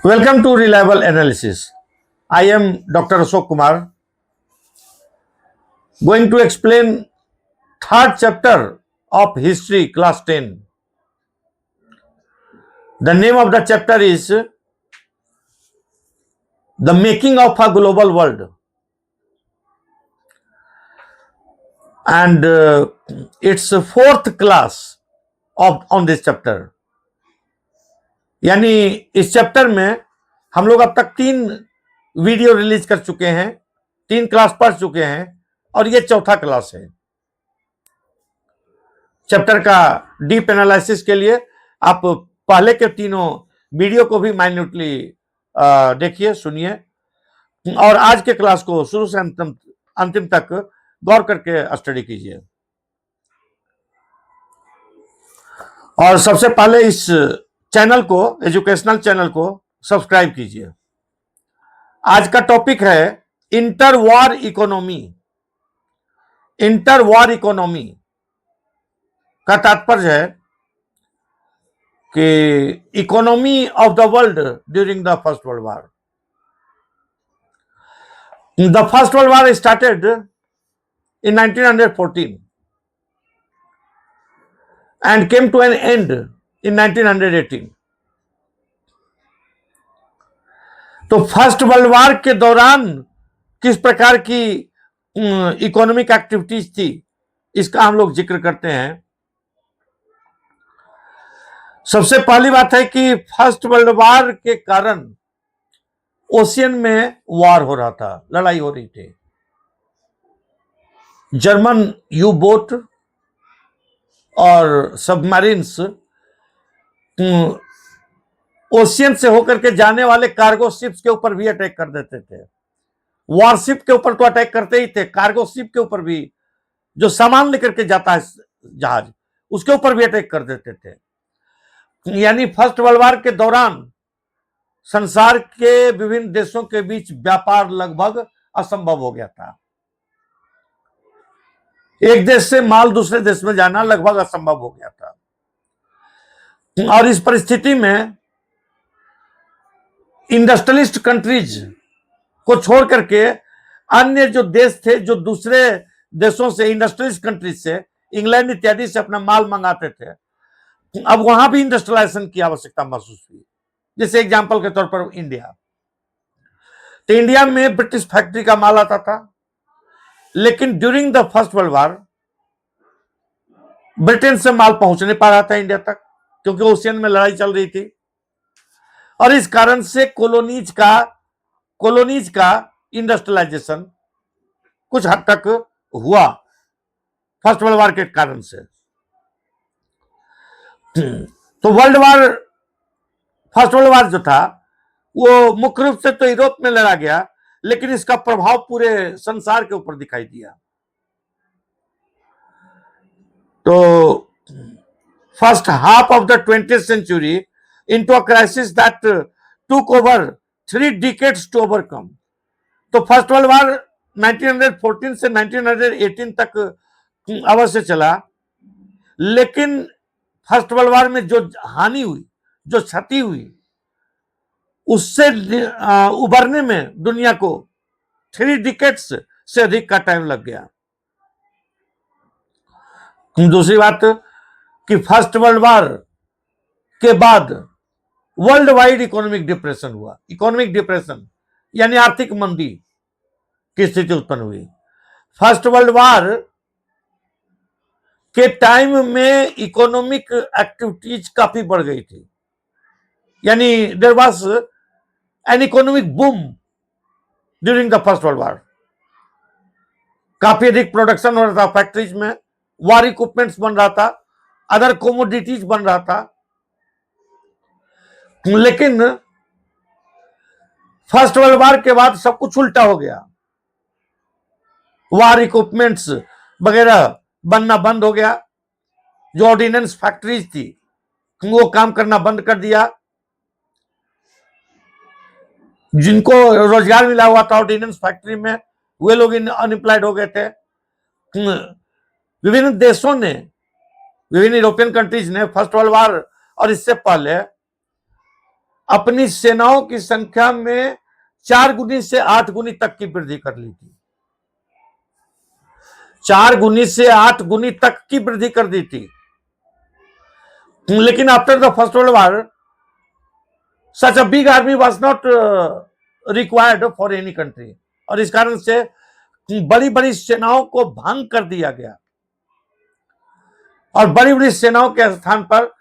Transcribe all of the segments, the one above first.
Welcome to Reliable Analysis. I am Dr. Ashok Kumar, going to explain third chapter of History, Class 10. The name of the chapter is The Making of a Global World, and it's fourth class on this chapter. यानी इस chapter में हम लोग अब तक 3 video release कर चुके हैं, 3 क्लास पढ़ चुके हैं और ये चौथा क्लास है। चैप्टर का डीप एनालिसिस के लिए आप पहले के तीनों वीडियो को भी माइन्यूटली देखिए, सुनिए और आज के क्लास को शुरू से अंतिम तक गौर करके स्टडी कीजिए। और सबसे पहले इस चैनल को, एजुकेशनल चैनल को सब्सक्राइब कीजिए। आज का टॉपिक है inter war economy. Inter war economy का तात्पर्य है कि economy of the world during the first world war. The first world war started in 1914 and came to an end in 1918. तो फर्स्ट वर्ल्ड वॉर के दौरान किस प्रकार की इकोनॉमिक एक्टिविटीज थी, इसका हम लोग जिक्र करते हैं। सबसे पहली बात है कि फर्स्ट वर्ल्ड वॉर के कारण ओशियन में वॉर हो रहा था, लड़ाई हो रही थी। जर्मन यू बोट और सबमरीन्स ओशियन से होकर के जाने वाले कार्गो शिप्स के ऊपर भी अटैक कर देते थे। वॉरशिप के ऊपर तो अटैक करते ही थे, कार्गो शिप के ऊपर भी, जो सामान लेकर के जाता है जहाज, उसके ऊपर भी अटैक कर देते थे। यानी फर्स्ट वर्ल्ड वॉर के दौरान संसार के विभिन्न देशों के बीच व्यापार लगभग असंभव हो गया था। एक देश से माल दूसरे देश में जाना लगभग असंभव हो गया था। और इस परिस्थिति में इंडस्ट्रियलिस्ट कंट्रीज को छोड़ करके अन्य जो देश थे, जो दूसरे देशों से, इंडस्ट्रियलिस्ट कंट्रीज से, इंग्लैंड इत्यादि से अपना माल मंगाते थे, अब वहां भी इंडस्ट्रियलाइजेशन की आवश्यकता महसूस हुई। जैसे एग्जांपल के तौर पर इंडिया, तो इंडिया में ब्रिटिश फैक्ट्री का माल आता था, लेकिन during the first world war Britain से माल पहुंच नहीं पा रहा था इंडिया तक, क्योंकि ओशियन में लड़ाई चल रही थी। और इस कारण से कॉलोनीज का इंडस्ट्रियलाइजेशन कुछ हद तक हुआ फर्स्ट वर्ल्ड वॉर के कारण से। तो फर्स्ट वर्ल्ड वॉर जो था वो मुख्य रूप से तो यूरोप में लड़ा गया, लेकिन इसका प्रभाव पूरे संसार के ऊपर दिखाई दिया। तो first half of the 20th century into a crisis that took over 3 decades to overcome. तो फर्स्ट वर्ल्ड वॉर 1914 से 1918 तक अवश्य चला, लेकिन फर्स्ट वर्ल्ड वॉर में जो हानि हुई, जो क्षति हुई, उससे उबरने में दुनिया को 3 डिकेड्स से अधिक का टाइम लग गया। दूसरी बात कि फर्स्ट वर्ल्ड वॉर के बाद वर्ल्ड वाइड इकोनॉमिक डिप्रेशन हुआ। इकोनॉमिक डिप्रेशन यानी आर्थिक मंदी की स्थिति उत्पन्न हुई। फर्स्ट वर्ल्ड वॉर के टाइम में इकोनॉमिक एक्टिविटीज काफी बढ़ गई थी, यानी there was an economic boom during the first world war. काफी अधिक प्रोडक्शन हो रहा था फैक्ट्रीज में, वॉर इक्विपमेंट्स बन रहा था, अदर कोमोडिटीज बन रहा था। लेकिन फर्स्ट वर्ल्ड वॉर के बाद सब कुछ उल्टा हो गया। वॉर इक्विपमेंट्स वगैरह बनना बंद हो गया। जो ऑर्डिनेंस फैक्ट्रीज थी वो काम करना बंद कर दिया। जिनको रोजगार मिला हुआ था ऑर्डिनेंस फैक्ट्री में, वे लोग अनएम्प्लॉयड हो गए थे। विभिन्न देशों ने, विभिन्न यूरोपियन कंट्रीज ने फर्स्ट वर्ल्ड वॉर और इससे पहले अपनी सेनाओं की संख्या में 4 गुनी से 8 गुनी तक की वृद्धि कर ली थी। 4 गुनी से 8 गुनी तक की वृद्धि कर दी थी। लेकिन after the first world war such a big army was not required for any country, और इस कारण से बड़ी बड़ी सेनाओं को भंग कर दिया गया और बड़ी बड़ी सेनाओं के स्थान पर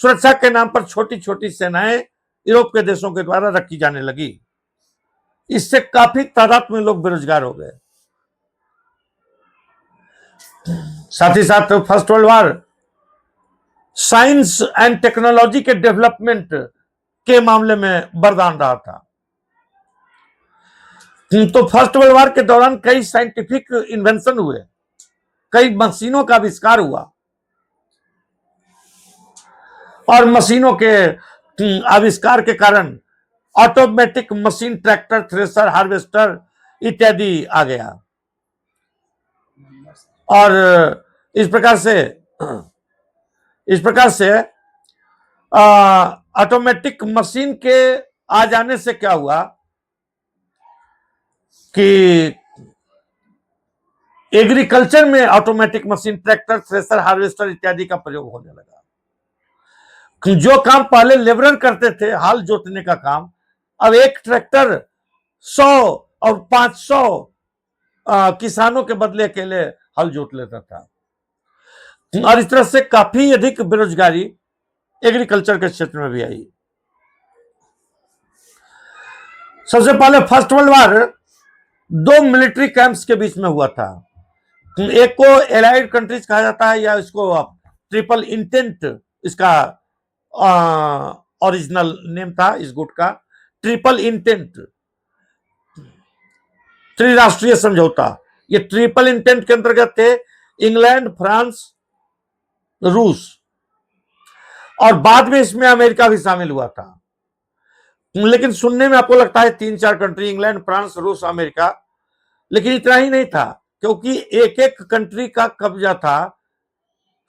सुरक्षा के नाम पर छोटी छोटी सेनाएं यूरोप के देशों के द्वारा रखी जाने लगी। इससे काफी तादाद में लोग बेरोजगार हो गए। साथ ही साथ first world war science and technology के डेवलपमेंट के मामले में वरदान रहा था। तो फर्स्ट वर्ल्ड वॉर के दौरान कई साइंटिफिक इन्वेंशन हुए, कई मशीनों का आविष्कार हुआ, और मशीनों के आविष्कार के कारण automatic machine, tractor, thresher, harvester इत्यादि आ गया। और इस प्रकार से ऑटोमेटिक मशीन के आ जाने से क्या हुआ कि एग्रीकल्चर में automatic machine, tractor, thresher, harvester इत्यादि का प्रयोग होने लगा। जो काम पहले लेबरर करते थे, हाल जोतने का काम, अब एक ट्रैक्टर 100 और 500 किसानों के बदले अकेले हल जोत लेता था। और इस तरह से काफी अधिक बेरोजगारी एग्रीकल्चर के क्षेत्र में भी आई। सबसे पहले first world war 2 military camps के बीच में हुआ था। एक को एलाइड कंट्रीज कहा जाता है, या इसको ट्रिपल इंटेंट, इसका ओरिजिनल नेम था इस गुट का, ट्रिपल इंटेंट, त्रिराष्ट्रीय समझौता। ये ट्रिपल इंटेंट के अंतर्गत थे इंग्लैंड, फ्रांस, रूस, और बाद में इसमें अमेरिका भी शामिल हुआ था। लेकिन सुनने में आपको लगता है 3-4 कंट्री, इंग्लैंड, फ्रांस, रूस, अमेरिका, लेकिन इतना ही नहीं था, क्योंकि एक एक कंट्री का कब्जा था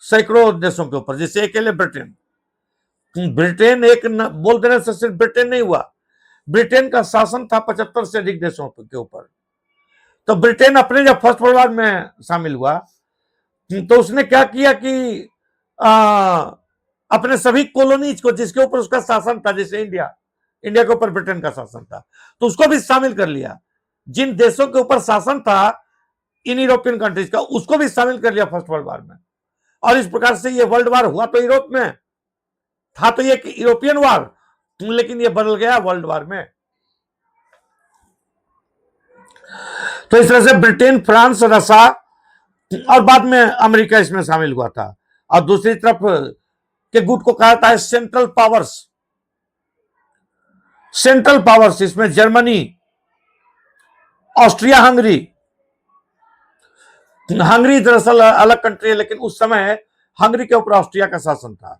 सैकड़ों देशों के ऊपर। जैसे अकेले ब्रिटेन एक बोल देने से सिर्फ ब्रिटेन नहीं हुआ, ब्रिटेन का शासन था 75 से अधिक देशों के ऊपर। तो ब्रिटेन अपने जब फर्स्ट वर्ल्ड वॉर में शामिल हुआ तो उसने क्या किया कि अपने सभी कॉलोनीज को, जिसके ऊपर उसका शासन था, जैसे इंडिया के ऊपर ब्रिटेन का शासन था, तो उसको भी शामिल कर लिया। जिन देशों के ऊपर शासन था इन यूरोपियन कंट्रीज का, उसको भी शामिल कर लिया फर्स्ट वर्ल्ड वॉर में। और इस प्रकार से ये वर्ल्ड वॉर हुआ तो यूरोप में था, तो ये यूरोपियन वॉर, लेकिन ये बदल गया वर्ल्ड वॉर में। तो इस तरह से ब्रिटेन, फ्रांस, रसा और बाद में अमेरिका इसमें शामिल हुआ था। और दूसरी तरफ के गुट को कहा जाता है सेंट्रल पावर्स। इसमें जर्मनी, ऑस्ट्रिया हंगरी दरअसल अलग कंट्री है, लेकिन उस समय हंगरी के ऊपर ऑस्ट्रिया का शासन था,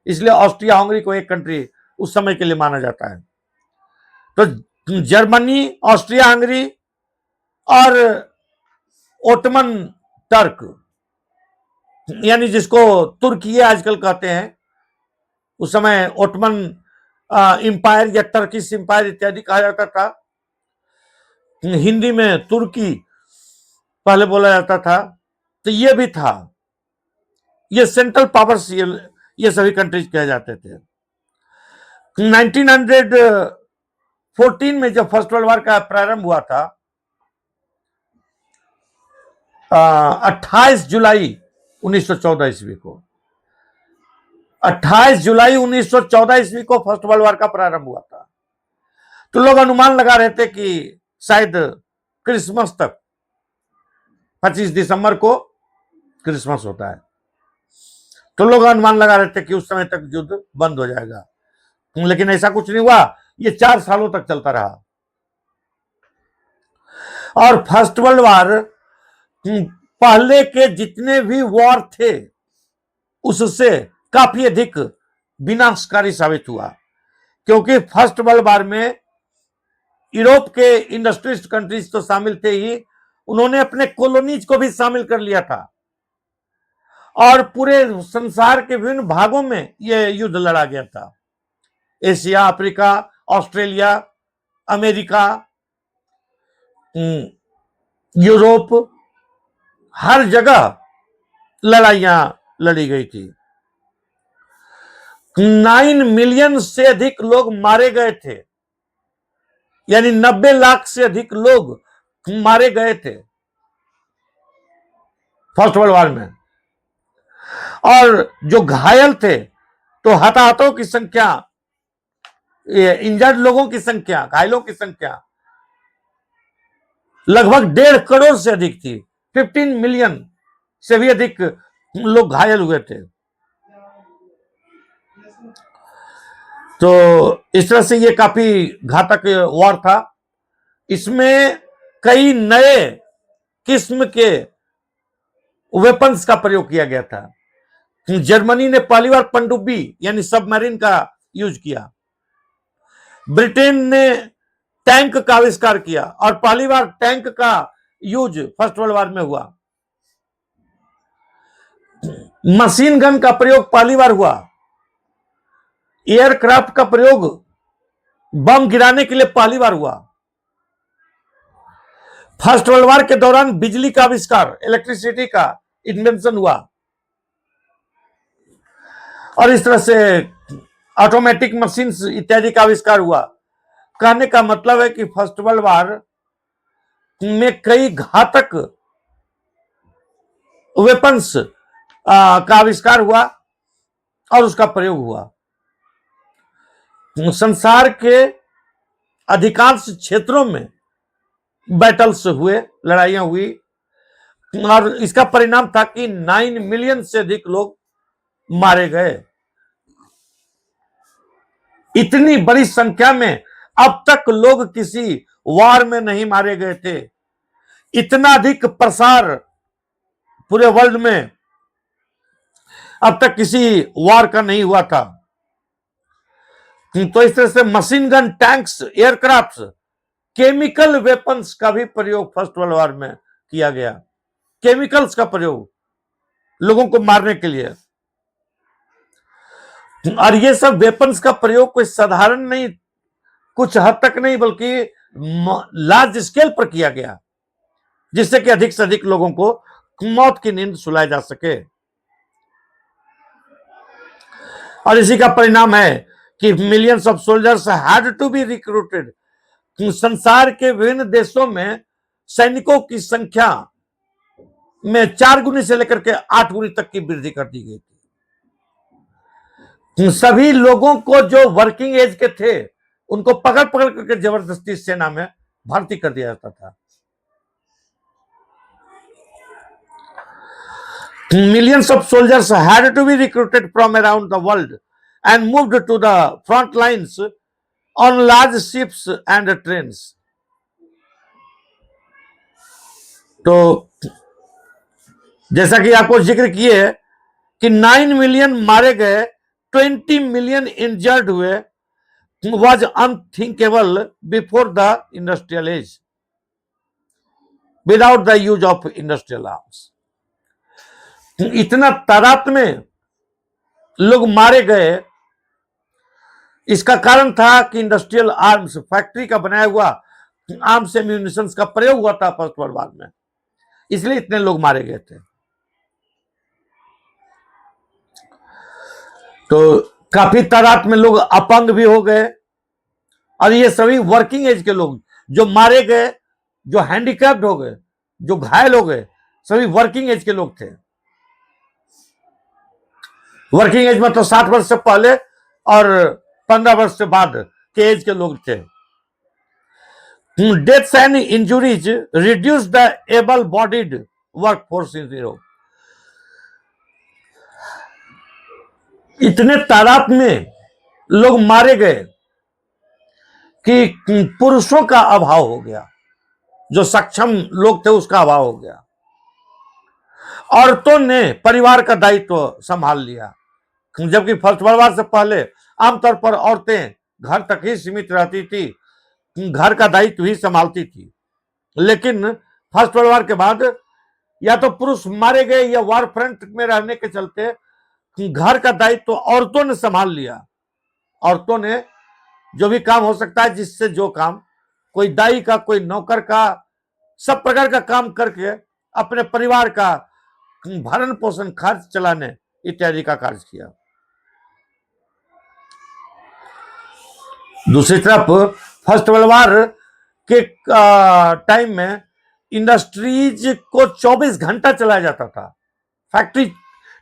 इसलिए ऑस्ट्रिया हंगरी को एक कंट्री उस समय के लिए माना जाता है। तो जर्मनी, ऑस्ट्रिया हंगरी और ओटमन टर्क, यानी जिसको तुर्की आजकल कहते हैं, उस समय ओटमन इंपायर या टर्किश इंपायर इत्यादि कहा जाता था। हिंदी में तुर्की पहले बोला जाता था। तो ये भी था, ये सेंट्रल पावर्स, ये सभी कंट्रीज कहे जाते थे। 1914 में जब फर्स्ट वर्ल्ड वॉर का प्रारंभ हुआ था, 28 जुलाई 1914 ईस्वी को, 28 जुलाई 1914 ईस्वी को फर्स्ट वर्ल्ड वॉर का प्रारंभ हुआ था। तो लोग अनुमान लगा रहे थे कि शायद क्रिसमस तक, 25 दिसंबर को क्रिसमस होता है, तो लोग अनुमान लगा रहे थे कि उस समय तक युद्ध बंद हो जाएगा। लेकिन ऐसा कुछ नहीं हुआ, ये 4 सालों तक चलता रहा। और फर्स्ट वर्ल्ड वॉर पहले के जितने भी वॉर थे उससे काफी अधिक विनाशकारी साबित हुआ, क्योंकि फर्स्ट वर्ल्ड वॉर में यूरोप के इंडस्ट्रियलिस्ट कंट्रीज तो शामिल थे ही, उन्होंने अपने कॉलोनीज को भी शामिल कर लिया था, और पूरे संसार के विभिन्न भागों में यह युद्ध लड़ा गया था। Asia, Africa, Australia, America, Europe, हर जगह लड़ाइयां लड़ी गई थी। 9 मिलियन से अधिक लोग मारे गए थे, यानी 90 लाख से अधिक लोग मारे गए थे फर्स्ट वर्ल्ड वॉर में। और जो घायल थे, तो हताहतों की संख्या, इंजर्ड लोगों की संख्या, घायलों की संख्या लगभग 1.5 करोड़ से अधिक थी। 15 मिलियन से भी अधिक लोग घायल हुए थे। तो इस तरह से ये काफी घातक वॉर था। इसमें कई नए किस्म के वेपन्स का प्रयोग किया गया था। जर्मनी ने पहली बार पनडुब्बी यानी सबमरीन का यूज किया। ब्रिटेन ने टैंक का आविष्कार किया और पहली बार टैंक का यूज फर्स्ट वर्ल्ड वॉर में हुआ। मशीन गन का प्रयोग पहली बार हुआ। एयरक्राफ्ट का प्रयोग बम गिराने के लिए पहली बार हुआ। फर्स्ट वर्ल्ड वॉर के दौरान बिजली का आविष्कार, इलेक्ट्रिसिटी का इन्वेंशन हुआ। और इस तरह से ऑटोमेटिक मशीन इत्यादि का आविष्कार हुआ। कहने का मतलब है कि फर्स्ट वर्ल्ड वॉर में कई घातक वेपन्स का आविष्कार हुआ और उसका प्रयोग हुआ। संसार के अधिकांश क्षेत्रों में बैटल्स हुए, लड़ाइयां हुई, और इसका परिणाम था कि 9 मिलियन से अधिक लोग मारे गए। इतनी बड़ी संख्या में अब तक लोग किसी वार में नहीं मारे गए थे। इतना अधिक प्रसार पूरे वर्ल्ड में अब तक किसी वार का नहीं हुआ था। तो इस तरह से machine gun, tanks, aircraft, chemical weapons का भी प्रयोग फर्स्ट वर्ल्ड वॉर में किया गया। केमिकल्स का प्रयोग लोगों को मारने के लिए। और ये सब वेपन्स का प्रयोग कोई साधारण नहीं, कुछ हद तक नहीं, बल्कि लार्ज स्केल पर किया गया, जिससे कि अधिक से अधिक लोगों को मौत की नींद सुलाई जा सके। और इसी का परिणाम है कि millions of soldiers had to be recruited. संसार के विभिन्न देशों में सैनिकों की संख्या में 4 गुनी से लेकर के 8 गुनी तक की वृद्धि कर दी गई थी। सभी लोगों को जो वर्किंग एज के थे, उनको पकड़ पकड़ करके जबरदस्ती सेना में भर्ती कर दिया जाता था। Millions of soldiers had to be recruited from around the world and moved to the front lines on large ships and trains. तो जैसा कि आपको जिक्र किए कि 9 मिलियन मारे गए, 20 मिलियन इंजर्ड हुए, was unthinkable before the industrial age, without the use of industrial arms. इतना तादाद में लोग मारे गए, इसका कारण था कि इंडस्ट्रियल आर्म्स, फैक्ट्री का बनाया हुआ आर्म्स एम्यूनिशंस का प्रयोग हुआ था फर्स्ट वर्ल्ड वॉर में, इसलिए इतने लोग मारे गए थे। तो काफी तादाद में लोग अपंग भी हो गए, और ये सभी वर्किंग एज के लोग जो मारे गए, जो हैंडीकैप्ड हो गए, जो घायल हो गए, सभी वर्किंग एज के लोग थे। वर्किंग एज मतलब 60 वर्ष से पहले और 15 वर्ष से बाद के एज के लोग थे। Deaths and injuries reduce the able bodied work force in Europe. इतने तादाद में लोग मारे गए कि पुरुषों का अभाव हो गया, जो सक्षम लोग थे उसका अभाव हो गया। औरतों ने परिवार का दायित्व संभाल लिया, जबकि फर्स्ट वर्ल्ड वॉर से पहले आमतौर पर औरतें घर तक ही सीमित रहती थी, घर का दायित्व ही संभालती थी। लेकिन फर्स्ट वर्ल्ड वॉर के बाद या तो पुरुष मारे गए या वॉर फ्रंट में रहने के चलते घर का दायित्व औरतों ने संभाल लिया। औरतों ने जो भी काम हो सकता है, जिससे जो काम, कोई दाई का, कोई नौकर का, सब प्रकार का काम करके अपने परिवार का भरण पोषण, खर्च चलाने इत्यादि का कार्य किया। दूसरी तरफ फर्स्ट वर्ल्ड वार के टाइम में इंडस्ट्रीज को 24 घंटा चलाया जाता था। फैक्ट्री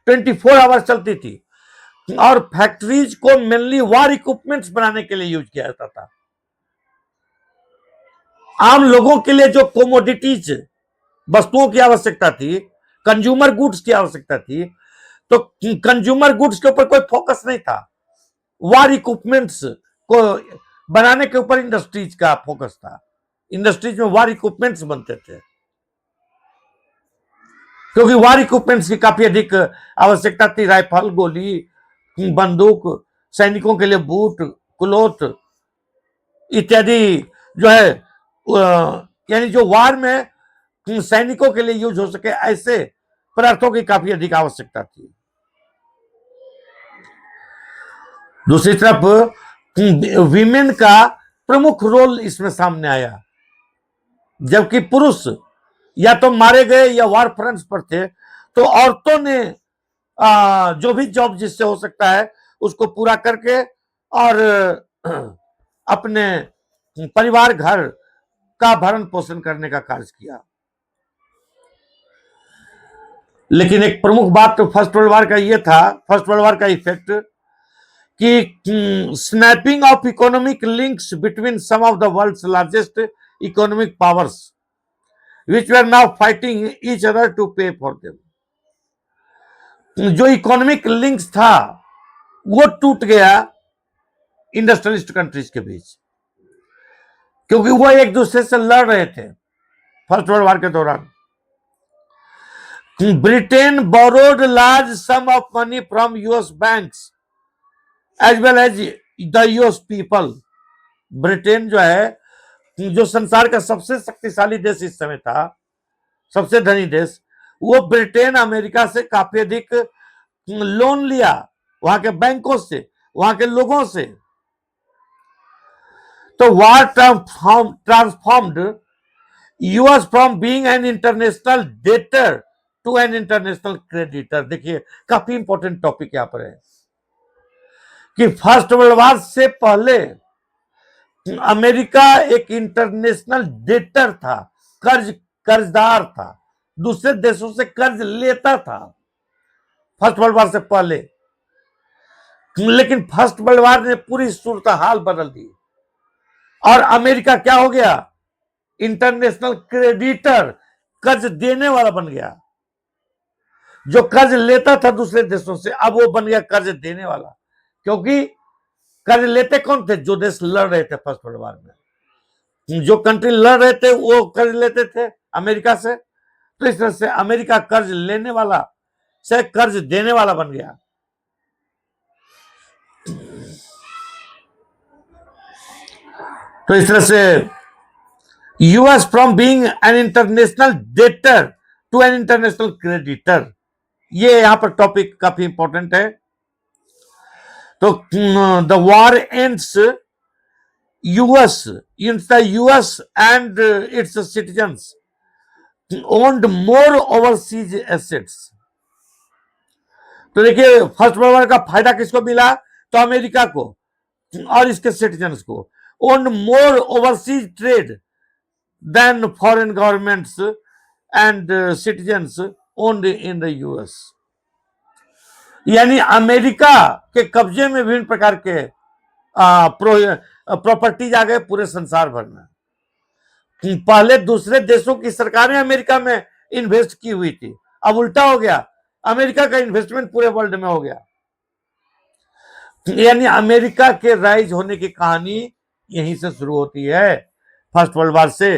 24 आवर्स चलती थी और फैक्ट्रीज को मेनली वार इक्विपमेंट्स बनाने के लिए यूज किया जाता था। आम लोगों के लिए जो कोमोडिटीज, वस्तुओं की आवश्यकता थी, कंज्यूमर गुड्स की आवश्यकता थी, तो कंज्यूमर गुड्स के ऊपर कोई फोकस नहीं था। वार इक्विपमेंट्स को बनाने के ऊपर इंडस्ट्रीज का फोकस था। इंडस्ट्रीज में वार इक्विपमेंट्स बनते थे, क्योंकि वार इक्विपमेंट्स की काफी अधिक आवश्यकता थी। राइफल, गोली, बंदूक, सैनिकों के लिए बूट, क्लोथ इत्यादि जो है, यानी जो वार में सैनिकों के लिए यूज हो सके, ऐसे पदार्थों की काफी अधिक आवश्यकता थी। दूसरी तरफ वीमेन का प्रमुख रोल इसमें सामने आया। जबकि पुरुष या तो मारे गए या वार फ्रंट्स पर थे, तो औरतों ने जो भी जॉब जिससे हो सकता है उसको पूरा करके और अपने परिवार, घर का भरण पोषण करने का कार्य किया। लेकिन एक प्रमुख बात तो फर्स्ट वर्ल्ड वार का यह था, फर्स्ट वर्ल्ड वार का इफेक्ट, कि snapping of economic links between some of the world's largest economic powers which were now fighting each other to pay for them. जो इकोनॉमिक लिंक्स था वो टूट गया इंडस्ट्रियलिस्ट कंट्रीज के बीच, क्योंकि वो एक दूसरे से लड़ रहे थे। फर्स्ट वर्ल्ड वार के दौरान Britain borrowed large sum of money from US banks as well as the US people. Britain जो है, जो संसार का सबसे शक्तिशाली देश इस समय था, सबसे धनी देश, वो ब्रिटेन अमेरिका से काफी अधिक लोन लिया, वहां के बैंकों से, वहां के लोगों से। तो war transformed US from being an international debtor to an international creditor. देखिए, काफी इंपॉर्टेंट टॉपिक यहां पर है कि फर्स्ट वर्ल्ड वार से पहले अमेरिका एक इंटरनेशनल डेटर था, कर्जदार था, दूसरे देशों से कर्ज लेता था फर्स्ट वर्ल्ड वार से पहले। लेकिन फर्स्ट वर्ल्ड वार ने पूरी सूरत हाल बदल दी और अमेरिका क्या हो गया? इंटरनेशनल क्रेडिटर, कर्ज देने वाला बन गया। जो कर्ज लेता था दूसरे देशों से, अब वो बन गया कर्ज देने वाला। क्योंकि कर्ज लेते कौन थे? जो देश लड़ रहे थे फर्स्ट वर्ल्ड वार में, जो कंट्री लड़ रहे थे वो कर्ज लेते थे अमेरिका से। तो इस तरह से अमेरिका कर्ज लेने वाला से कर्ज देने वाला बन गया। तो इस तरह से US from being an international debtor to an international creditor, ये यहां पर टॉपिक काफी इंपॉर्टेंट है। तो the war ends US and its citizens owned more overseas assets. तो देखिए, फर्स्ट वर्ल्ड वार का फायदा किसको मिला? तो अमेरिका को और इसके सिटीजन्स को। Owned more overseas trade than foreign governments and citizens owned in the US. यानी अमेरिका के कब्जे में विभिन्न प्रकार के प्रॉपर्टीज आ गए पूरे संसार भर में। पहले दूसरे देशों की सरकारें अमेरिका में इन्वेस्ट की हुई थी, अब उल्टा हो गया, अमेरिका का इन्वेस्टमेंट पूरे वर्ल्ड में हो गया। यानी अमेरिका के राइज होने की कहानी यहीं से शुरू होती है, फर्स्ट वर्ल्ड वार से।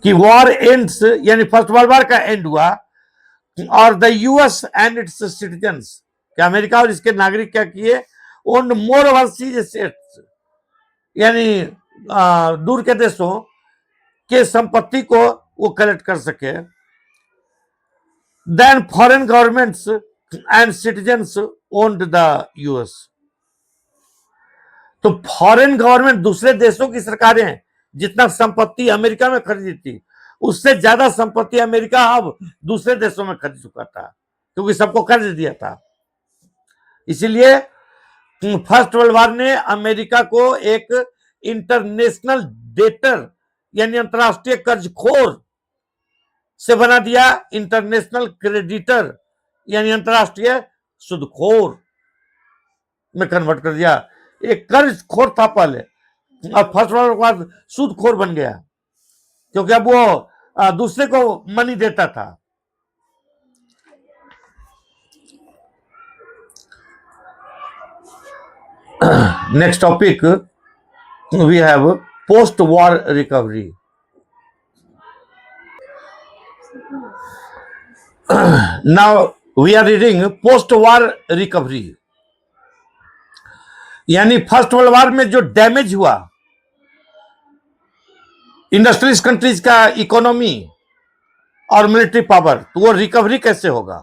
कि वॉर एंड्स, यानी फर्स्ट वर्ल्ड वार का एंड हुआ और the US and its citizens, कि अमेरिका और इसके नागरिक क्या किए? ओन्ड मोर ओवरसीज एसेट्स, यानी दूर के देशों के संपत्ति को वो कलेक्ट कर सके। Than foreign governments and citizens owned the US. तो फॉरेन गवर्नमेंट, दूसरे देशों की सरकारें जितना संपत्ति अमेरिका में खरीदी थी, उससे ज्यादा संपत्ति अमेरिका अब दूसरे देशों में खरीद चुका था, क्योंकि सबको कर्ज दिया था। इसीलिए फर्स्ट वर्ल्ड वॉर ने अमेरिका को एक इंटरनेशनल डेटर यानी अंतरराष्ट्रीय कर्जखोर से बना दिया इंटरनेशनल क्रेडिटर यानी अंतरराष्ट्रीय सुदखोर में कन्वर्ट कर दिया। एक कर्जखोर था पहले, अब फर्स्ट वर्ल्ड के बाद सूदखोर बन गया, क्योंकि अब वो दूसरे को मनी देता था। Next topic we have post war recovery. Now we are reading post war recovery, यानी फर्स्ट वर्ल्ड वॉर में जो डैमेज हुआ इंडस्ट्रियलिस्ट कंट्रीज का इकोनॉमी और मिलिट्री पावर, तो वो रिकवरी कैसे होगा?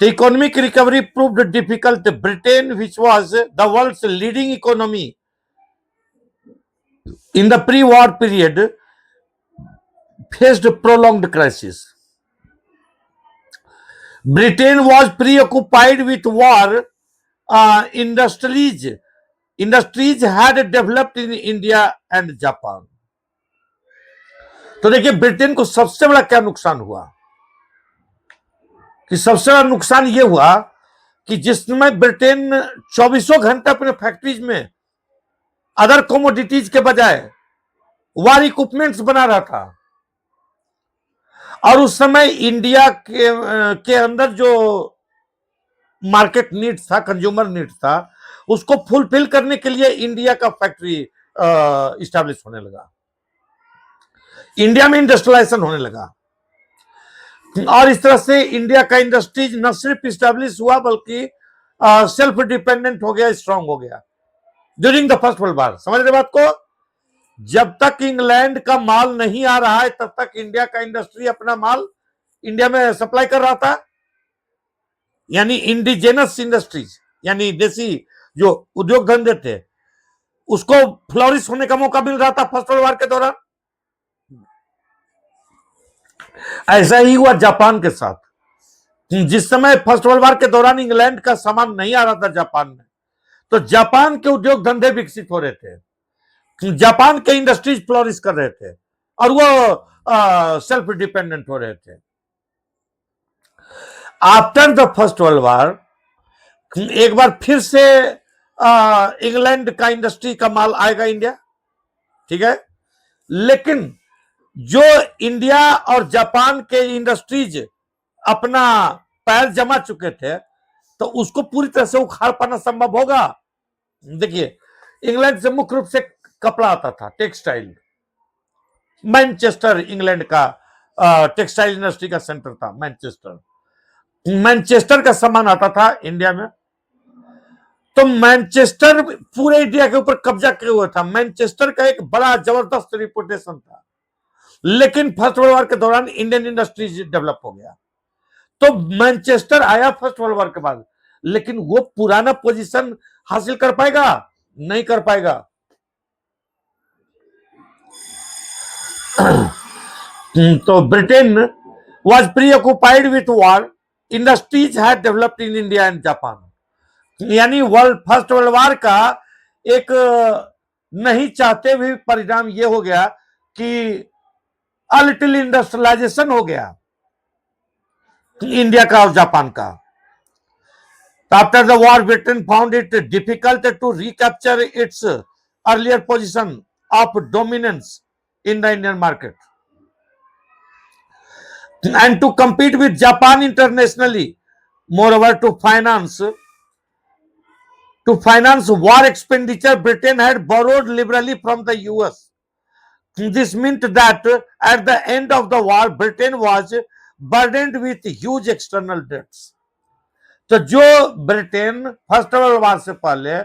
तो economic recovery proved difficult. Britain which was the world's leading economy in the pre war period faced prolonged crisis. Britain was preoccupied with war. Industries had developed in India and Japan. तो देखिए Britain को सबसे बड़ा क्या नुकसान हुआ कि सबसे बड़ा नुकसान यह हुआ कि जिस समय ब्रिटेन 24 घंटे अपने फैक्ट्रीज में अदर कमोडिटीज के बजाय वार इक्विपमेंट्स बना रहा था, और उस समय इंडिया के अंदर जो मार्केट नीड था, कंज्यूमर नीड था, उसको फुलफिल करने के लिए इंडिया का फैक्ट्री इस्टेब्लिश होने लगा, इंडिया में इंडस्ट्रियलाइजेशन होने लगा, और इस तरह से इंडिया का इंडस्ट्रीज न सिर्फ इस्टेब्लिश हुआ बल्कि सेल्फ डिपेंडेंट हो गया, स्ट्रांग हो गया during the first world war. समझ रहे बात को? जब तक इंग्लैंड का माल नहीं आ रहा है तब तक इंडिया का इंडस्ट्री अपना माल इंडिया में सप्लाई कर रहा था, यानी इंडिजेनस इंडस्ट्रीज यानी देसी जो उद्योग धंधे थे उसको फ्लोरिश होने का मौका मिल रहा था फर्स्ट वर्ल्ड वॉर के दौरान। ऐसा ही हुआ जापान के साथ। जिस समय फर्स्ट वर्ल्ड वॉर के दौरान इंग्लैंड का सामान नहीं आ रहा था जापान में, तो जापान के उद्योग धंधे विकसित हो रहे थे, जापान के इंडस्ट्रीज फ्लोरिश कर रहे थे और वो सेल्फ डिपेंडेंट हो रहे थे। After the first world war एक बार फिर से इंग्लैंड का इंडस्ट्री का माल आएगा इंडिया, ठीक है, लेकिन जो इंडिया और जापान के इंडस्ट्रीज अपना पैर जमा चुके थे तो उसको पूरी तरह से उखाड़ पाना संभव होगा? देखिए इंग्लैंड से मुख्य रूप से कपड़ा आता था, टेक्सटाइल। मैनचेस्टर इंग्लैंड का टेक्सटाइल इंडस्ट्री का सेंटर था, मैनचेस्टर का सामान आता था इंडिया में। तो मैनचेस्टर पूरे इंडिया के ऊपर कब्जा किया हुआ था, मैनचेस्टर का एक बड़ा जबरदस्त रिपुटेशन था, लेकिन फर्स्ट वर्ल्ड वॉर के दौरान इंडियन इंडस्ट्रीज डेवलप हो गया। तो मैनचेस्टर आया फर्स्ट वर्ल्ड वॉर के बाद, लेकिन वो पुराना पोजीशन हासिल कर पाएगा? नहीं कर पाएगा। तो Britain was preoccupied with war, industries had developed in India and Japan। यानी फर्स्ट वर्ल्ड वॉर का एक नहीं चाहते भी परिणाम ये हो गया कि अ लिटिल इंडस्ट्रियलाइजेशन हो गया इंडिया का और जापान का। After the war Britain found it difficult to recapture its earlier position of dominance in the Indian market and to compete with Japan internationally. Moreover, to finance war expenditure, Britain had borrowed liberally from the US. This meant that at the end of the war, Britain was burdened with huge external debts. तो जो Britain first world war से पहले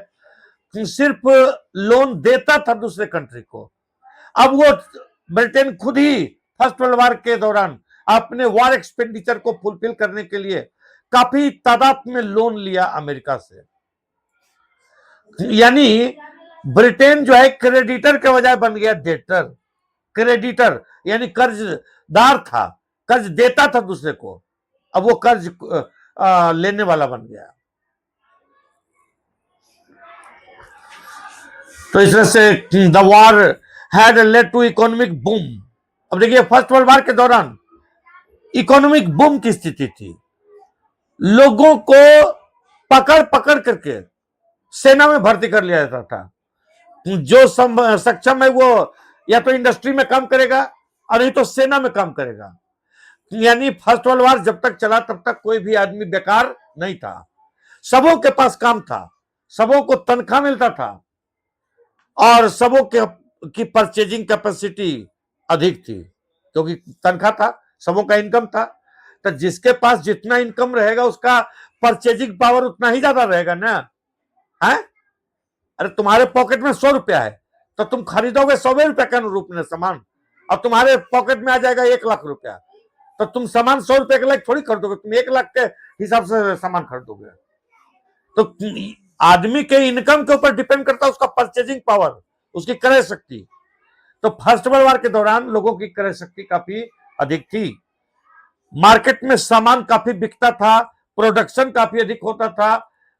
सिर्फ loan देता था दूसरे country को, अब वो ब्रिटेन खुद ही फर्स्ट वर्ल्ड वॉर के दौरान अपने वॉर एक्सपेंडिचर को फुलफिल करने के लिए काफी तादाद में लोन लिया अमेरिका से। यानी ब्रिटेन जो है क्रेडिटर के बजाय बन गया डेटर। क्रेडिटर यानी कर्जदार था, कर्ज देता था दूसरे को, अब वो कर्ज लेने वाला बन गया। तो इस तरह से the war had led to economic boom. अब देखिए फर्स्ट वर्ल्ड वॉर के दौरान इकोनॉमिक बूम की स्थिति थी। लोगों को पकड़ पकड़ करके सेना में भर्ती कर लिया जाता था। जो सक्षम है वो या तो इंडस्ट्री में काम करेगा और नहीं तो सेना में काम करेगा। यानी फर्स्ट वर्ल्ड वॉर जब तक चला तब तक कोई भी आदमी बेकार नहीं था, सबों के पास काम था, सबों को तनख्वाह मिलता था और सबों की परचेजिंग कैपेसिटी अधिक थी, क्योंकि तनख्वाह था, सबों का इनकम था। तो जिसके पास जितना इनकम रहेगा उसका परचेजिंग पावर उतना ही ज्यादा रहेगा ना, है? अरे तुम्हारे पॉकेट में 100 रुपया है तो तुम खरीदोगे 100 रुपया के अनुरूप में सामान, अब तुम्हारे पॉकेट में आ जाएगा 1 लाख रुपया तो तुम सामान 100 रुपए के लायक थोड़ी खरीदोगे, तुम 1 लाख के हिसाब से सामान खरीदोगे। तो आदमी के इनकम के ऊपर डिपेंड करता है उसका परचेजिंग पावर, उसकी क्रय शक्ति। तो फर्स्ट वर्ल्ड वॉर के दौरान लोगों की क्रय शक्ति काफी अधिक थी, मार्केट में सामान काफी बिकता था, प्रोडक्शन काफी अधिक होता था,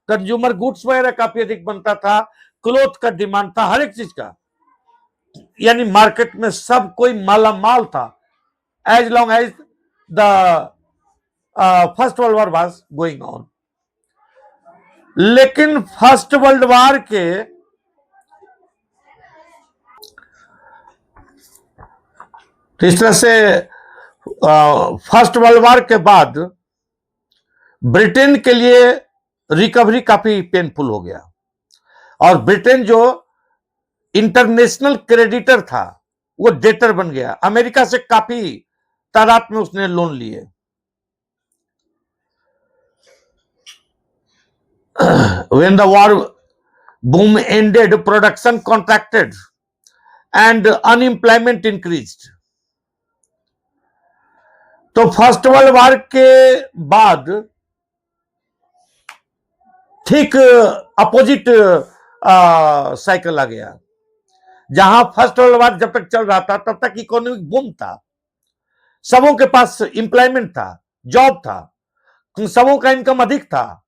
कंज्यूमर गुड्स वगैरह काफी अधिक बनता था, क्लोथ का डिमांड था, हर एक चीज का। यानी मार्केट में सब कोई मालामाल था as long as the first world war was going on. लेकिन फर्स्ट वर्ल्ड वॉर के इस तरह से फर्स्ट वर्ल्ड वॉर के बाद ब्रिटेन के लिए रिकवरी काफी पेनफुल हो गया और ब्रिटेन जो इंटरनेशनल क्रेडिटर था वो डेटर बन गया। अमेरिका से काफी तादाद में उसने लोन लिए। When the war boom ended, production contracted and unemployment increased. तो फर्स्ट वर्ल्ड वॉर के बाद ठीक अपोजिट साइकिल आ गया। जहां फर्स्ट वर्ल्ड वॉर जब तक चल रहा था तब तक इकोनॉमिक बूम था, सबों के पास एम्प्लॉयमेंट था, जॉब था, सबों का इनकम अधिक था,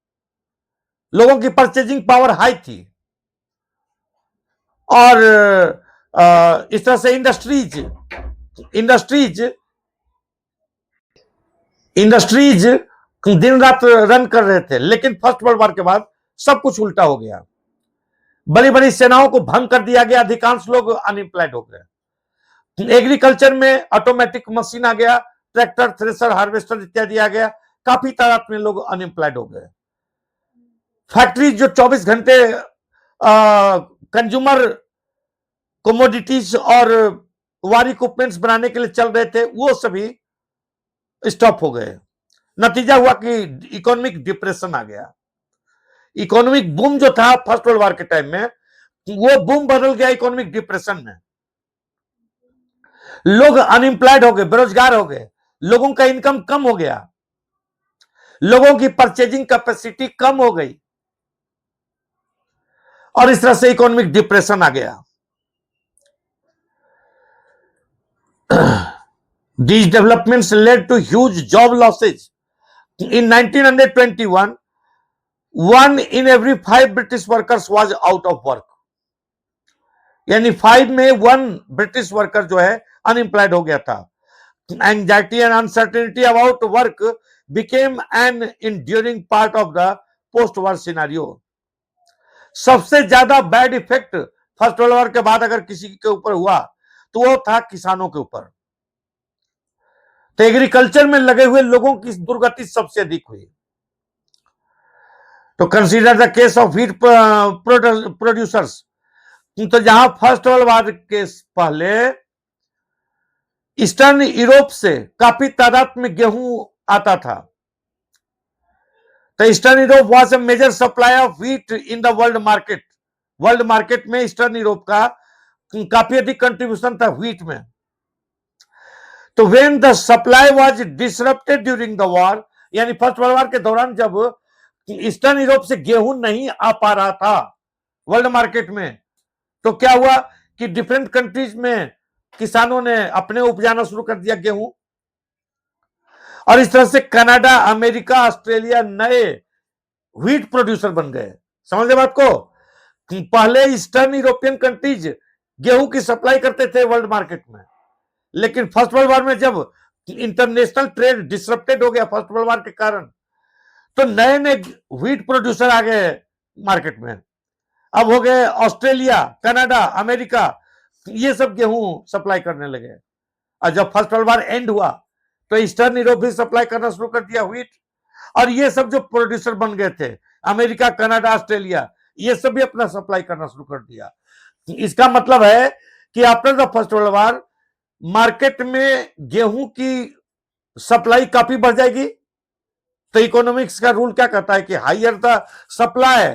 लोगों की परचेजिंग पावर हाई थी और इस तरह से इंडस्ट्रीज दिन रात रन कर रहे थे। लेकिन फर्स्ट वर्ल्ड वॉर के बाद सब कुछ उल्टा हो गया, बड़ी बड़ी सेनाओं को भंग कर दिया गया, अधिकांश लोग अनएम्प्लॉयड हो गए। एग्रीकल्चर में ऑटोमेटिक मशीन आ गया, ट्रैक्टर, थ्रेशर, हार्वेस्टर इत्यादि आ गया, काफी तादाद में लोग अनएम्प्लॉयड हो गए। फैक्ट्रीज जो 24 घंटे कंज्यूमर कोमोडिटीज और वार इक्विपमेंट्स बनाने के लिए चल रहे थे वो सभी स्टॉप हो गए। नतीजा हुआ कि इकोनॉमिक डिप्रेशन आ गया। इकोनॉमिक बूम जो था फर्स्ट वर्ल्ड वॉर के टाइम में वो बूम बदल गया इकोनॉमिक डिप्रेशन में। लोग अनएम्प्लॉयड हो गए, बेरोजगार हो गए, लोगों का इनकम कम हो गया, लोगों की परचेजिंग कैपेसिटी कम हो गई और इस तरह से इकोनॉमिक डिप्रेशन आ गया। These developments led to huge job losses. In 1921, 1 in every 5 British workers was out of work. यानी 5 में 1 ब्रिटिश वर्कर जो है अनएम्प्लॉयड हो गया था। Anxiety and uncertainty about work became an enduring part of the post-war scenario. सबसे ज्यादा bad effect first world war के बाद अगर किसी के ऊपर हुआ तो वो था किसानों के ऊपर। तो एग्रीकल्चर में लगे हुए लोगों की दुर्गति सबसे अधिक हुई। तो consider the case of wheat producers. तो जहां फर्स्ट वर्ल्ड वॉर के पहले ईस्टर्न यूरोप से काफी तादाद में गेहूं आता था, तो eastern Europe was a major supply of wheat in the world market. World market में ईस्टर्न यूरोप का काफी अधिक कंट्रीब्यूशन था व्हीट में। तो when the supply was disrupted during the war, यानी फर्स्ट वर्ल्ड वॉर के दौरान जब ईस्टर्न यूरोप से गेहूं नहीं आ पा रहा था वर्ल्ड मार्केट में, तो क्या हुआ कि डिफरेंट कंट्रीज में किसानों ने अपने उपजाना शुरू कर दिया गेहूं, और इस तरह से कनाडा, अमेरिका, ऑस्ट्रेलिया नए व्हीट प्रोड्यूसर बन गए। समझे बात को? पहले ईस्टर्न यूरोपियन कंट्रीज गेहूं की सप्लाई करते थे वर्ल्ड मार्केट में, लेकिन फर्स्ट वर्ल्ड वॉर में जब इंटरनेशनल ट्रेड डिसरप्टेड हो गया फर्स्ट वर्ल्ड वॉर के कारण, तो नए नए व्हीट प्रोड्यूसर आ गए मार्केट में। अब हो गए ऑस्ट्रेलिया, कनाडा, अमेरिका, ये सब गेहूं सप्लाई करने लगे। और जब फर्स्ट वर्ल्ड वॉर एंड हुआ तो ईस्टर्न यूरोप भी सप्लाई करना शुरू कर दिया व्हीट, और ये सब जो प्रोड्यूसर बन गए थे अमेरिका, कनाडा, ऑस्ट्रेलिया, ये सब भी अपना सप्लाई करना शुरू कर दिया। इसका मतलब है कि after the first world war market में गेहूं की सप्लाई काफी बढ़ जाएगी। तो इकोनॉमिक्स का रूल क्या कहता है कि higher the supply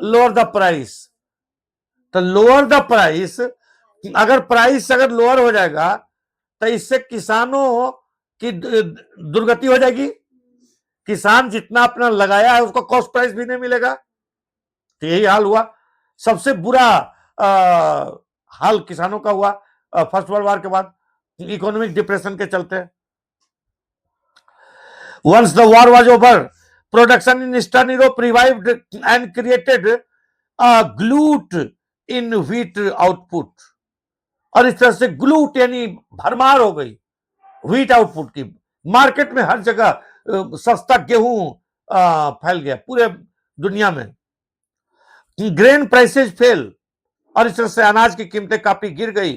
lower the price. तो लोअर द प्राइस, अगर प्राइस अगर लोअर हो जाएगा तो इससे किसानों की दुर्गति हो जाएगी। किसान जितना अपना लगाया है उसको कॉस्ट प्राइस भी नहीं मिलेगा। तो यही हाल हुआ। सबसे बुरा हाल किसानों का हुआ फर्स्ट वर्ल्ड वॉर के बाद, इकोनॉमिक डिप्रेशन के चलते। Once the war was over, production in eastern Europe revived and created a glut in wheat output. और इस तरह से ग्लूट यानी भरमार हो गई व्हीट आउटपुट की। मार्केट में हर जगह सस्ता गेहूं फैल गया पूरे दुनिया में। ग्रेन प्राइसेस फेल, और इस तरह से अनाज की कीमतें काफी गिर गई।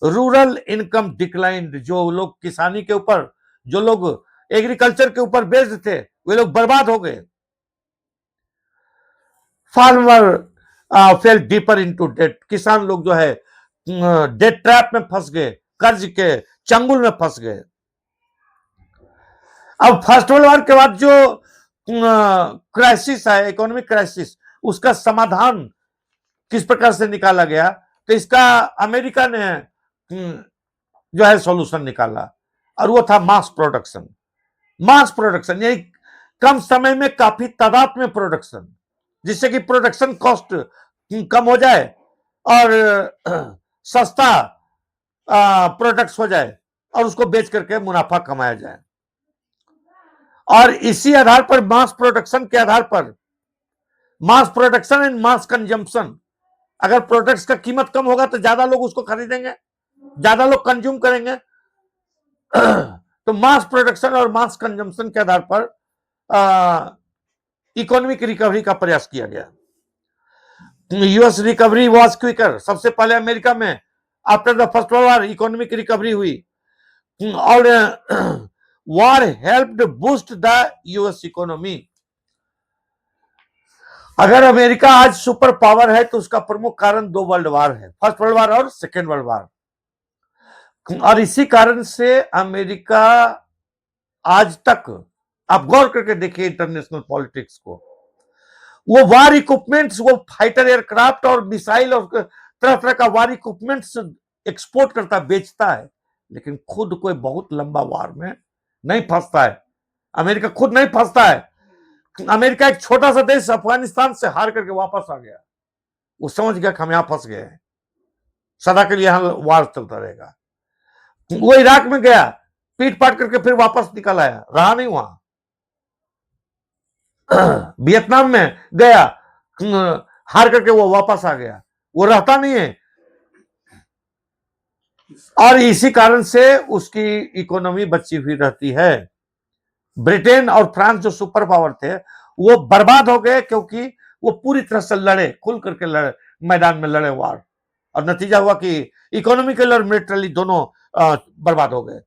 रूरल इनकम डिक्लाइंड, जो लोग किसानी के ऊपर, जो लोग एग्रीकल्चर के ऊपर बेस्ड थे, वे लोग बर्बाद हो गए। Farmer fell deeper into debt, किसान लोग जो है डेट ट्रैप में फंस गए, कर्ज के चंगुल में फंस गए। अब फर्स्ट वर्ल्ड वॉर के बाद जो क्राइसिस है, इकोनॉमिक क्राइसिस, उसका समाधान किस प्रकार से निकाला गया, तो इसका अमेरिका ने जो है सॉल्यूशन निकाला, और वो था मास प्रोडक्शन। मास प्रोडक्शन यानी कम समय में काफी तादाद में प्रोडक्शन, जिससे कि प्रोडक्शन कॉस्ट कम हो जाए और सस्ता प्रोडक्ट्स हो जाए, और उसको बेच करके मुनाफा कमाया जाए। और इसी आधार पर मास प्रोडक्शन के आधार पर, mass production and mass consumption, अगर प्रोडक्ट्स का कीमत कम होगा तो ज्यादा लोग उसको खरीदेंगे, ज्यादा लोग कंज्यूम करेंगे। तो मास प्रोडक्शन और मास कंजम्पशन के आधार पर इकोनॉमिक रिकवरी का प्रयास किया गया। यूएस रिकवरी वाज क्विकर, सबसे पहले अमेरिका में after the first world war economic recovery हुई, और war helped boost the US economy. अगर अमेरिका आज सुपर पावर है तो उसका प्रमुख कारण दो वर्ल्ड वॉर है, फर्स्ट वर्ल्ड वॉर और सेकेंड वर्ल्ड वॉर। और इसी कारण से अमेरिका आज तक, आप गौर करके देखिए इंटरनेशनल पॉलिटिक्स को, वो वार इक्विपमेंट्स, वो फाइटर एयरक्राफ्ट और मिसाइल और तरह तरह का वार इक्विपमेंट्स एक्सपोर्ट करता, बेचता है, लेकिन खुद कोई बहुत लंबा वार में नहीं फंसता है। अमेरिका खुद नहीं फंसता है। अमेरिका एक छोटा सा देश अफगानिस्तान से हार करके वापस आ गया, वो समझ गया कि हम यहां फंस गए हैं, सदा के लिए यहां वार चलता रहेगा। वो इराक में गया, पीट पाट करके फिर वापस निकल आया, रहा नहीं वहां। वियतनाम में गया, हार करके वो वापस आ गया, वो रहता नहीं है। और इसी कारण से उसकी इकोनॉमी बची हुई रहती है। ब्रिटेन और फ्रांस जो सुपर पावर थे वो बर्बाद हो गए, क्योंकि वो पूरी तरह से लड़े, खुल करके लड़े, मैदान में लड़े वार, और नतीजा हुआ कि इकोनॉमिकल और मिलिटरली दोनों बर्बाद हो गए,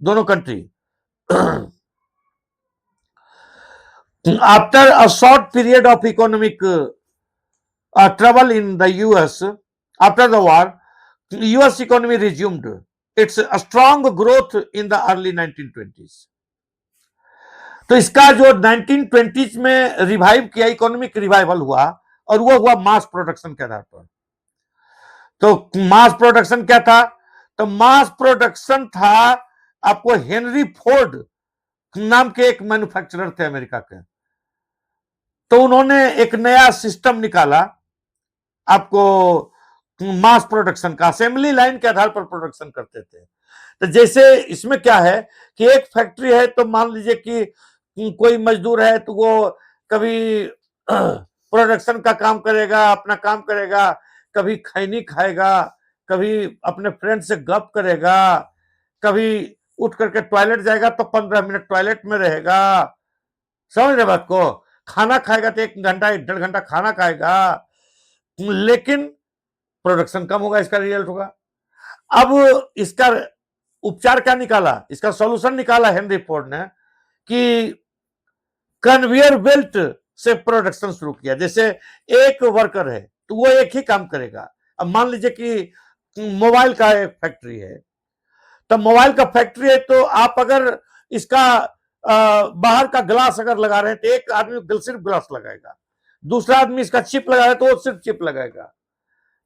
दोनों country. After a short period of economic trouble in the US after the war, US economy resumed it's strong growth in the early 1920s। तो इसका जो 1920s में रिवाइव किया, इकोनॉमिक रिवाइवल हुआ, और वो हुआ मास प्रोडक्शन के आधार पर। तो मास प्रोडक्शन क्या था? तो मास प्रोडक्शन था, आपको हेनरी फोर्ड नाम के एक मैन्युफैक्चरर थे अमेरिका के। तो उन्होंने एक नया सिस्टम निकाला, आपको मास प्रोडक्शन का, असेंबली लाइन के आधार पर प्रोडक्शन करते थे। तो जैसे इसमें क्या है कि एक फैक्ट्री है, तो मान लीजिए कि कोई मजदूर है तो वो कभी प्रोडक्शन का काम करेगा, अपना काम करेगा, कभी खैनी खाएगा, कभी अपने फ्रेंड से गप करेगा, कभी उठ करके टॉयलेट जाएगा तो 15 मिनट टॉयलेट में रहेगा, समझ रहे बात को, खाना खाएगा तो 1 घंटा 1.5 घंटा खाना खाएगा, लेकिन प्रोडक्शन कम होगा, इसका रिजल्ट होगा। अब इसका उपचार क्या निकाला, इसका सॉल्यूशन निकाला हेनरी फोर्ड ने कि कन्वेयर बेल्ट से प्रोडक्शन शुरू किया। जैसे एक वर्कर है तो वो एक ही काम करेगा। अब मान लीजिए कि मोबाइल का एक फैक्ट्री है, तो मोबाइल का फैक्ट्री है तो आप अगर इसका बाहर का ग्लास अगर लगा रहे हैं तो एक आदमी सिर्फ ग्लास लगाएगा, दूसरा आदमी इसका चिप लगा रहा है तो वो सिर्फ चिप लगाएगा,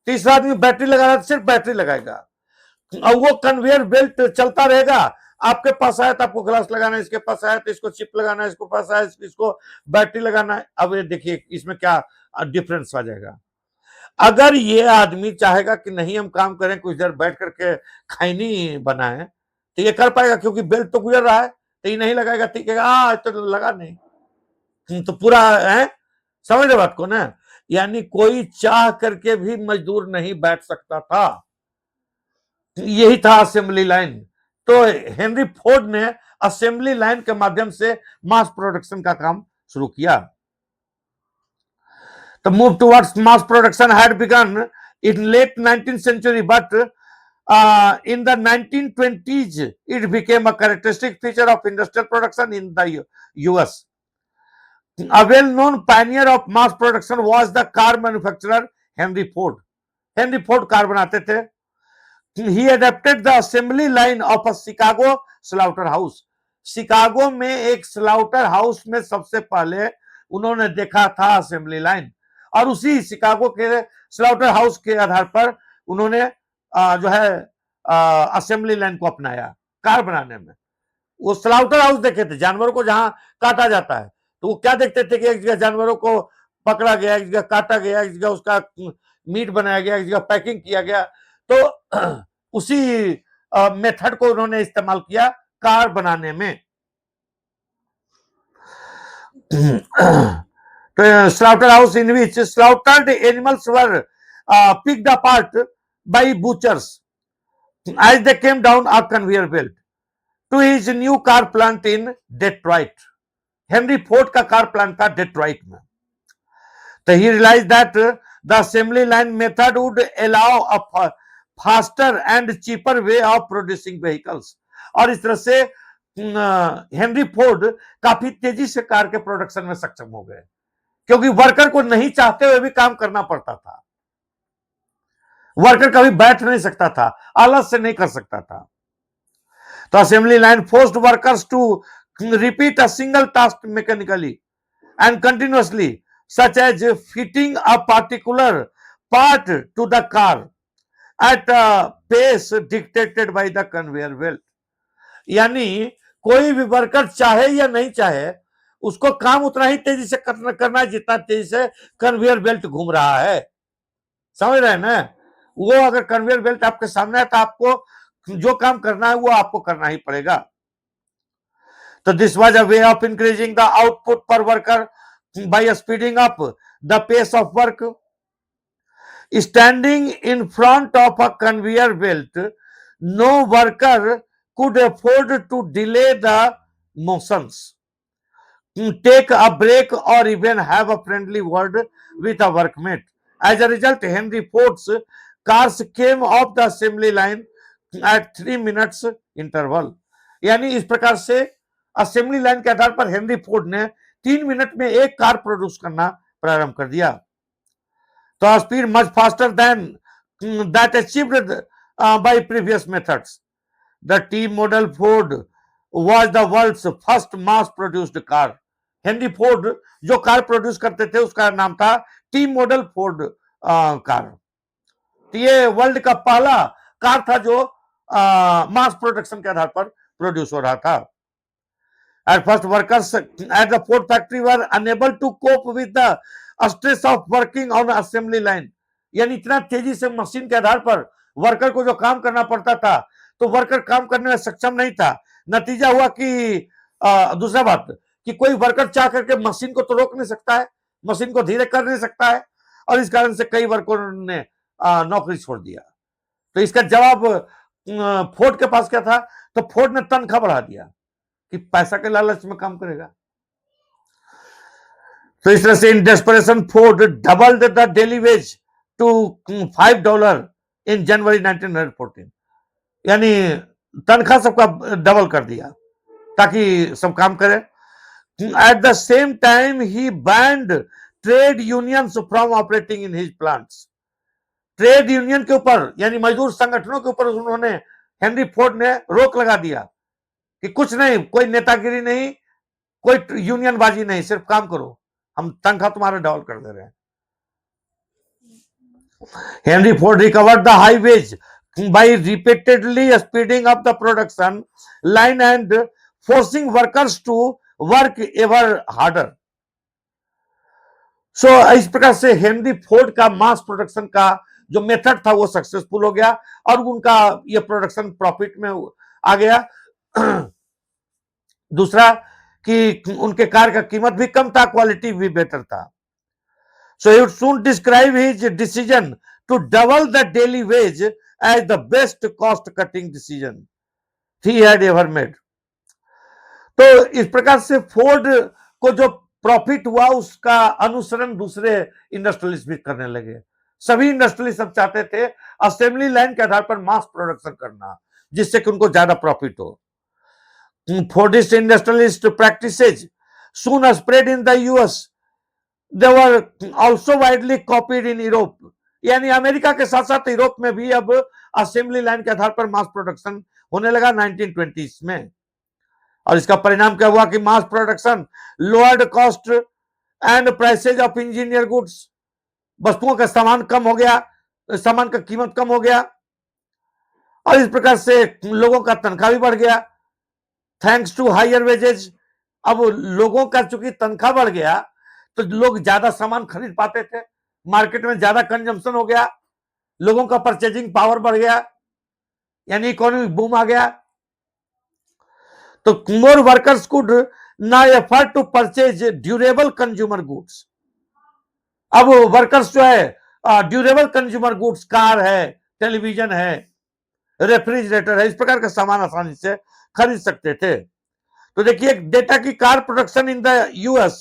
तीसरा आदमी बैटरी लगा रहा है तो सिर्फ बैटरी लगाएगा। और वो कन्वेयर बेल्ट चलता रहेगा। आपके पास आया तो आपको ग्लास लगाना है, इसके पास आया तो इसको चिप लगाना है, इसको पास आया इसको बैटरी लगाना है। अब ये देखिए इसमें क्या डिफरेंस आ जाएगा। अगर ये आदमी चाहेगा कि नहीं हम काम करें, कुछ देर बैठ करके खैनी बनाए, तो ये कर पाएगा, क्योंकि बेल्ट तो गुजर रहा है, तो ये नहीं लगाएगा, ठीक है, तो लगा नहीं, तो पूरा है, समझ रहे बात को ना। यानी कोई चाह करके भी मजदूर नहीं बैठ सकता था, यही था असेंबली लाइन। तो हेनरी फोर्ड ने असेंबली लाइन के माध्यम से मास प्रोडक्शन का काम शुरू किया। The move towards mass production had begun in late 19th century, but in the 1920s, it became a characteristic feature of industrial production in the US. A well-known pioneer of mass production was the car manufacturer Henry Ford. Henry Ford car बनाते थे. He adapted the assembly line of a Chicago slaughterhouse. Chicago में एक slaughter house में सबसे पहले उन्होंने देखा था असेंबली लाइन, और उसी शिकागो के स्लाउटर हाउस के आधार पर उन्होंने जो है असेंबली लाइन को अपनाया कार बनाने में। वो स्लाउटर हाउस देखे थे, जानवरों को जहां काटा जाता है, तो वो क्या देखते थे कि एक जगह जानवरों को पकड़ा गया, एक जगह काटा गया, एक जगह उसका मीट बनाया गया, एक जगह पैकिंग किया गया। तो उसी मेथड को उन्होंने इस्तेमाल किया कार बनाने में। slaughterhouse in which slaughtered animals were picked apart by butchers as they came down a conveyor belt to his new car plant in Detroit. Henry Ford का कार प्लांट था डेट्रॉइट में. So he realized that the assembly line method would allow a faster and cheaper way of producing vehicles. और इस तरह से Henry Ford काफी तेजी से कार के प्रोडक्शन में सक्षम हो गए, क्योंकि वर्कर को नहीं चाहते हुए भी काम करना पड़ता था। वर्कर कभी बैठ नहीं सकता था, आलस से नहीं कर सकता था। तो assembly line forced workers to repeat a single task mechanically and continuously, such as fitting a particular part to the car at a pace dictated by the conveyor belt. यानी कोई भी वर्कर चाहे या नहीं चाहे, उसको काम उतना ही तेजी से करना है जितना तेजी से कन्वेयर बेल्ट घूम रहा है, समझ रहे हैं ना। वो अगर कन्वेयर बेल्ट आपके सामने है तो आपको जो काम करना है वो आपको करना ही पड़ेगा। तो this was a way of increasing the output पर worker by speeding up the pace of work. Standing in front of a conveyor belt, no worker could afford to delay the motions, take a break, or even have a friendly word with a workmate. As a result, Henry Ford's cars came off the assembly line at 3 minutes interval. यानी इस प्रकार से assembly line के आधार पर Henry Ford ने 3 minute में एक car produce करना प्रारंभ कर दिया। तो speed much faster than that achieved by previous methods. The T model Ford was the world's first mass produced car. Henry Ford जो कार प्रोड्यूस करते थे उसका नाम था टी मॉडल फोर्ड कार। तो ये वर्ल्ड का पहला कार था जो मास प्रोडक्शन के आधार पर प्रोड्यूस हो रहा था। At first, workers at the Ford factory were unable to cope with the stress of working on assembly line. यानी इतना तेजी से मशीन के आधार पर वर्कर को जो काम करना पड़ता था, तो वर्कर काम करने में सक्षम नहीं था। नतीजा हुआ कि दूसरा बात कि कोई वर्कर चाह करके मशीन को तो रोक नहीं सकता है, मशीन को धीरे कर नहीं सकता है, और इस कारण से कई वर्करों ने नौकरी छोड़ दिया। तो इसका जवाब फोर्ड के पास क्या था? तो फोर्ड ने तनख्वाह बढ़ा दिया कि पैसा के लालच में काम करेगा। तो इस तरह से in desperation Ford doubled the daily wage to $5 in January 1914। यानी तनख्वाह सबका डबल कर दिया ताकि सब काम करें। At the same time he band trade unions from operating in his plants. Trade union के ऊपर यानी मजदूर संगठनों के ऊपर उन्होंने, हेनरी फोर्ड ने रोक लगा दिया कि कुछ नहीं, कोई नेतागिरी नहीं, कोई यूनियनबाजी नहीं, सिर्फ काम करो, हम तनख्वाह तुम्हारा डबल कर दे रहे हैं। Henry Ford recovered the high wage by repeatedly speeding up the production line and forcing workers to work ever harder. So इस प्रकार से हेनरी फोर्ड का मास प्रोडक्शन का जो मेथड था वो सक्सेसफुल हो गया और उनका ये प्रोडक्शन प्रॉफिट में आ गया। दूसरा कि उनके कार का कीमत भी कम था, क्वालिटी भी बेटर था। So he would soon describe his decision to double the daily wage as the best cost cutting decision he had ever made. तो इस प्रकार से फोर्ड को जो प्रॉफिट हुआ उसका अनुसरण दूसरे इंडस्ट्रियलिस्ट भी करने लगे। सभी इंडस्ट्रियलिस्ट सब चाहते थे असेंबली लाइन के आधार पर मास प्रोडक्शन करना, जिससे कि उनको ज्यादा प्रॉफिट हो। Fordist industrialist practices soon spread in the US. They were also widely copied in Europe. यानी अमेरिका के साथ साथ यूरोप में भी अब असेंबली लाइन के आधार पर मास प्रोडक्शन होने लगा 1920s में। और इसका परिणाम क्या हुआ कि mass production lowered cost and prices of engineer goods. वस्तुओं का सामान कम हो गया, सामान का कीमत कम हो गया और इस प्रकार से लोगों का तनख्वाह भी बढ़ गया। Thanks to higher wages. अब लोगों का चूंकि तनख्वाह बढ़ गया तो लोग ज्यादा सामान खरीद पाते थे, मार्केट में ज्यादा कंजम्पशन हो गया, लोगों का परचेजिंग पावर बढ़ गया, यानी इकोनॉमिक बूम आ गया। तो more workers could now afford to purchase durable consumer goods. अब वर्कर्स जो है ड्यूरेबल कंज्यूमर गुड्स, कार है, टेलीविजन है, रेफ्रिजरेटर है, इस प्रकार का सामान आसानी से खरीद सकते थे। तो देखिए डेटा की car production in the US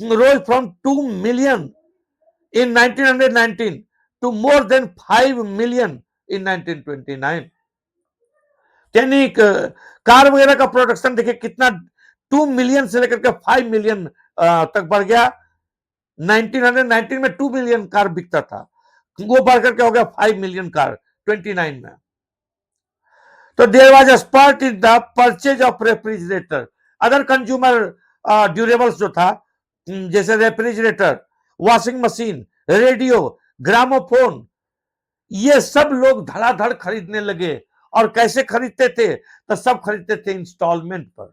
rose from 2 million in 1919 to more than 5 million in 1929। यानी कार वगैरह का प्रोडक्शन देखिए कितना 2 मिलियन से लेकर के 5 मिलियन तक बढ़ गया। 1919 में 2 मिलियन कार बिकता था, वो बढ़ करके हो गया 5 मिलियन कार 29 में। तो there was a spark in the purchase of refrigerator, other consumer durables जो था जैसे refrigerator, washing machine, radio, gramophone, ये सब लोग धड़ाधड़ खरीदने लगे। और कैसे खरीदते थे? तो सब खरीदते थे इंस्टॉलमेंट पर,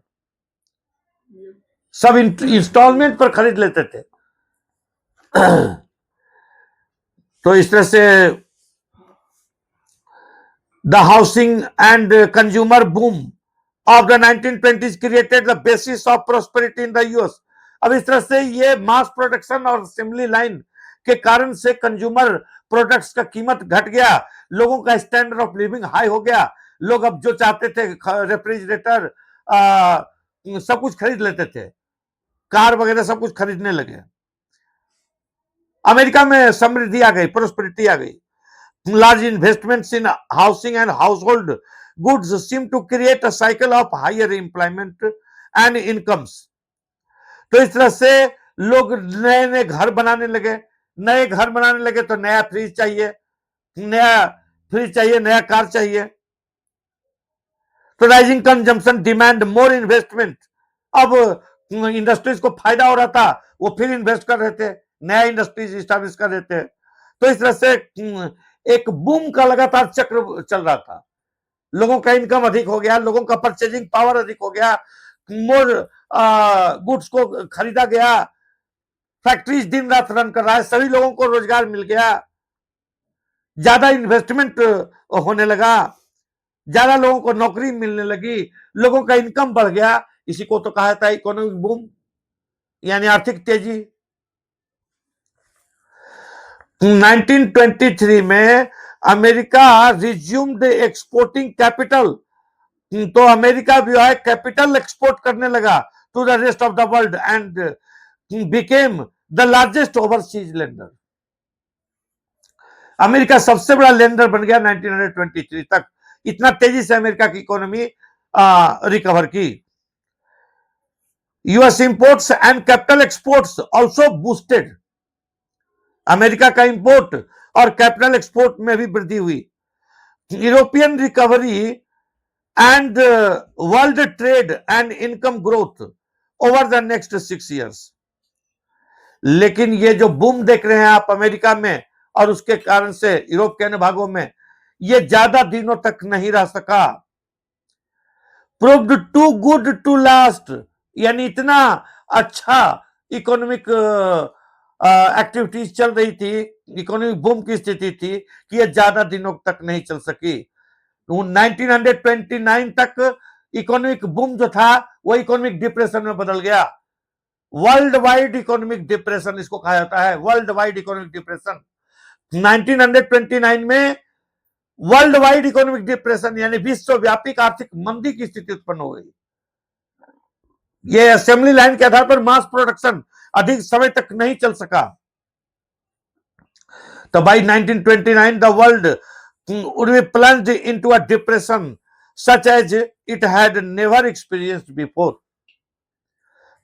सब इंस्टॉलमेंट पर खरीद लेते थे। तो इस तरह से the housing and consumer boom of the 1920s created the basis of prosperity in the US. अब इस तरह से ये मास प्रोडक्शन और असेंबली लाइन के कारण से कंज्यूमर प्रोडक्ट्स का कीमत घट गया, लोगों का स्टैंडर्ड ऑफ लिविंग हाई हो गया। लोग अब जो चाहते थे रेफ्रिजरेटर सब कुछ खरीद लेते थे, कार वगैरह सब कुछ खरीदने लगे। अमेरिका में समृद्धि आ गई, प्रोस्पेरिटी आ गई। Large investments in housing and household goods seem to create a cycle of higher employment and incomes. तो इस तरह से लोग नए नए घर बनाने लगे, नए घर बनाने लगे तो नया फ्रिज चाहिए, नया कार चाहिए। तो rising consumption demand more investment. अब इंडस्ट्रीज को फायदा हो रहा था, वो फिर इन्वेस्ट कर रहे थे, नया इंडस्ट्रीज स्टैब्लिश कर रहे थे। तो इस तरह से एक बूम का लगातार चक्र चल रहा था। लोगों का इनकम अधिक हो गया, लोगों का परचेजिंग पावर अधिक हो गया, मोर गुड्स को खरीदा गया, फैक्ट्रीज दिन रात रन कर रहा है, सभी लोगों को रोजगार मिल गया, ज्यादा इन्वेस्टमेंट होने लगा, ज्यादा लोगों को नौकरी मिलने लगी, लोगों का इनकम बढ़ गया। इसी को तो कहा जाता है इकोनॉमिक बूम, यानी आर्थिक तेजी। 1923 में अमेरिका रिज्यूम्ड एक्सपोर्टिंग कैपिटल, तो अमेरिका जो है कैपिटल एक्सपोर्ट करने लगा to the rest of the world and became the largest overseas lender. America सबसे बड़ा लेंडर बन गया 1923 तक। इतना तेजी से अमेरिका की इकोनॉमी रिकवर की। US imports and capital exports also boosted. America का इंपोर्ट और कैपिटल एक्सपोर्ट में भी वृद्धि हुई। European recovery and world trade and income growth over the next 6 years। लेकिन ये जो बूम देख रहे हैं आप अमेरिका में और उसके कारण से यूरोप के अन्य भागों में, ये ज्यादा दिनों तक नहीं रह सका। Proved too good to last, यानी इतना अच्छा इकोनॉमिक एक्टिविटीज चल रही थी, इकोनॉमिक बूम की स्थिति थी कि ये ज्यादा दिनों तक नहीं चल सकी। 1929 तक इकोनॉमिक बूम जो था वो इकोनॉमिक डिप्रेशन में बदल गया। वर्ल्ड वाइड इकोनॉमिक डिप्रेशन इसको कहा जाता है, वर्ल्ड वाइड इकोनॉमिक डिप्रेशन। 1929 में वर्ल्ड वाइड इकोनॉमिक डिप्रेशन यानी विश्वव्यापी आर्थिक मंदी की स्थिति उत्पन्न हो गई। ये असेंबली लाइन के आधार पर मास प्रोडक्शन अधिक समय तक नहीं चल सका। तो by 1929 the world would be plunged into a depression such as it had never experienced before।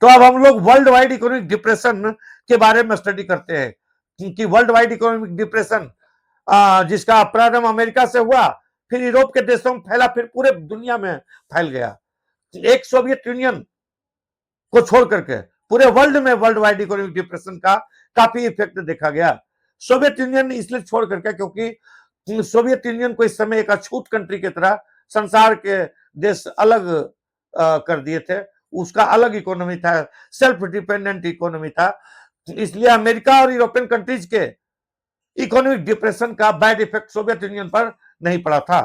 तो अब हम लोग वर्ल्ड वाइड इकोनॉमिक डिप्रेशन के बारे में स्टडी करते हैं, क्योंकि वर्ल्ड वाइड इकोनॉमिक डिप्रेशन जिसका प्रारंभ अमेरिका से हुआ, फिर यूरोप के देशों में फैला, फिर पूरे दुनिया में फैल गया। एक सोवियत यूनियन को छोड़ करके पूरे वर्ल्ड में वर्ल्ड वाइड इकोनॉमिक डिप्रेशन का काफी इफेक्ट देखा गया। सोवियत यूनियन इसलिए छोड़ करके क्योंकि सोवियत यूनियन को इस समय एक अछूत कंट्री की तरह संसार के देश अलग कर दिए थे, उसका अलग इकोनॉमी था, सेल्फ डिपेंडेंट इकोनॉमी था। इसलिए अमेरिका और यूरोपियन कंट्रीज के इकोनॉमिक डिप्रेशन का बैड इफेक्ट सोवियत यूनियन पर नहीं पड़ा था।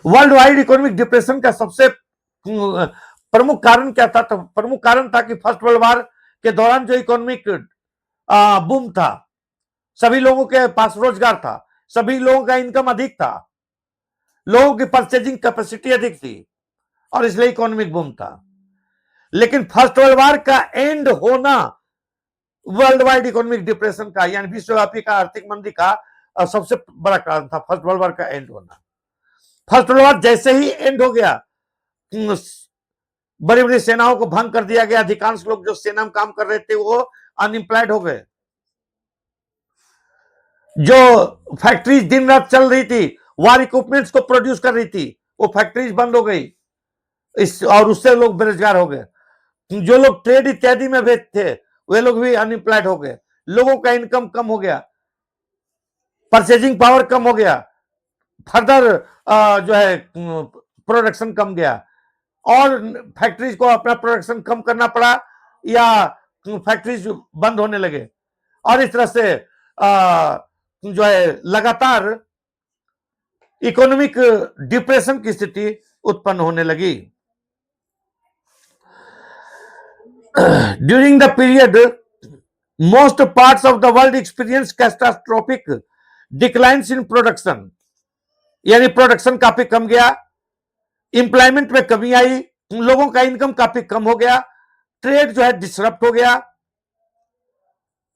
वर्ल्ड वाइड इकोनॉमिक डिप्रेशन का सबसे प्रमुख कारण क्या था? तो प्रमुख कारण था कि फर्स्ट वर्ल्ड वॉर के दौरान जो इकोनॉमिक बूम था, सभी लोगों के पास रोजगार था, सभी लोगों का इनकम अधिक था, लोगों की परचेजिंग कैपेसिटी अधिक थी और इसलिए इकोनॉमिक बूम था। लेकिन फर्स्ट वर्ल्ड वॉर का एंड होना वर्ल्ड वाइड इकोनॉमिक डिप्रेशन का यानी विश्वव्यापी का आर्थिक मंदी का सबसे बड़ा कारण था, फर्स्ट वर्ल्ड वॉर का एंड होना। फर्स्ट वर्ल्ड वॉर जैसे ही एंड हो गया, बड़ी बड़ी सेनाओं को भंग कर दिया गया, अधिकांश लोग जो सेना में काम कर रहे थे वो अनएम्प्लॉयड हो गए। जो फैक्ट्रीज दिन रात चल रही थी, वार इक्विपमेंट्स को प्रोड्यूस कर रही थी, वो फैक्ट्रीज बंद हो गई, और उससे लोग बेरोजगार हो गए। जो लोग ट्रेड इत्यादि में व्यस्त थे वे लोग भी अनएम्प्लॉयड हो गए, लोगों का इनकम कम हो गया, परचेजिंग पावर कम हो गया, फर्दर जो है प्रोडक्शन कम गया और फैक्ट्रीज को अपना प्रोडक्शन कम करना पड़ा या फैक्ट्रीज बंद होने लगे, और इस तरह से जो है लगातार इकोनॉमिक डिप्रेशन की स्थिति उत्पन्न होने लगी। During the period most parts of the world experience catastrophic declines in production, यानी प्रोडक्शन काफी कम गया, एम्प्लॉयमेंट में कमी आई, लोगों का इनकम काफी कम हो गया, ट्रेड जो है डिसरप्ट हो गया।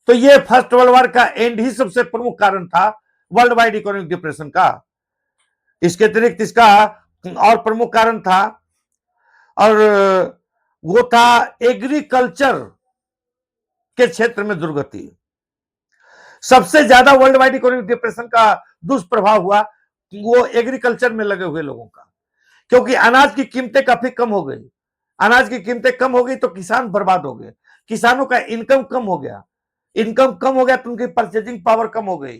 तो ये फर्स्ट वर्ल्ड वॉर का एंड ही सबसे प्रमुख कारण था वर्ल्ड वाइड इकोनॉमिक डिप्रेशन का। इसके अतिरिक्त इसका और प्रमुख कारण था, और वो था एग्रीकल्चर के क्षेत्र में दुर्गति। सबसे ज्यादा वर्ल्ड वाइड इकोनॉमिक डिप्रेशन का दुष्प्रभाव हुआ वो एग्रीकल्चर में लगे हुए लोगों का, क्योंकि अनाज की कीमतें काफी कम हो गई। अनाज की कीमतें कम हो गई तो किसान बर्बाद हो गए, किसानों का इनकम कम हो गया, इनकम कम हो गया तो उनकी परचेजिंग पावर कम हो गई,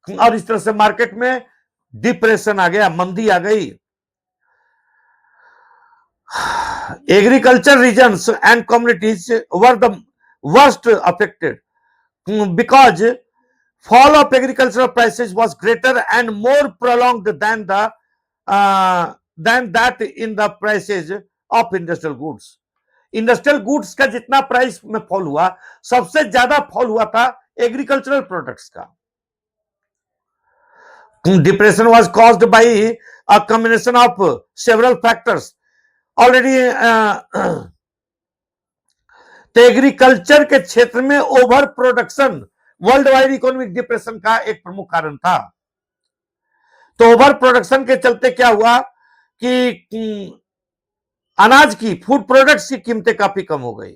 और इस तरह से मार्केट में डिप्रेशन आ गया, मंदी आ गई। agriculture regions and communities were the worst affected because fall of agricultural prices was greater and more prolonged than that in the prices of industrial goods. Industrial goods का जितना प्राइस में fall हुआ, सबसे ज्यादा fall हुआ था agricultural products का. Depression was caused by a combination of several factors. Already तो एग्रीकल्चर के क्षेत्र में over production world wide economic depression का एक प्रमुख कारण था. तो ओवर प्रोडक्शन के चलते क्या हुआ कि अनाज की, फूड प्रोडक्ट्स की कीमतें काफी कम हो गई.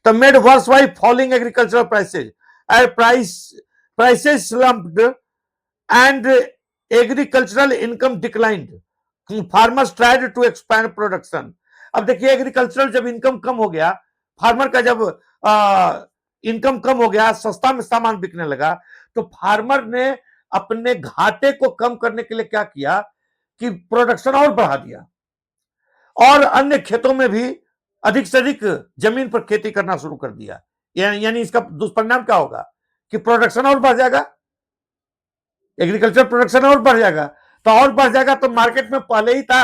तो made worse by falling agricultural prices and prices slumped and agricultural income declined. Farmers tried to expand production. अब देखिए, एग्रीकल्चरल जब इनकम कम हो गया, फार्मर का जब इनकम कम हो गया, सस्ता में सामान बिकने लगा, तो फार्मर ने अपने घाटे को कम करने के लिए क्या किया कि प्रोडक्शन और बढ़ा दिया और अन्य खेतों में भी अधिक से अधिक जमीन पर खेती करना शुरू कर दिया. यानी इसका दुष्परिणाम क्या होगा कि प्रोडक्शन और बढ़ जाएगा, एग्रीकल्चर प्रोडक्शन और बढ़ जाएगा. तो और बढ़ जाएगा तो मार्केट में पहले ही था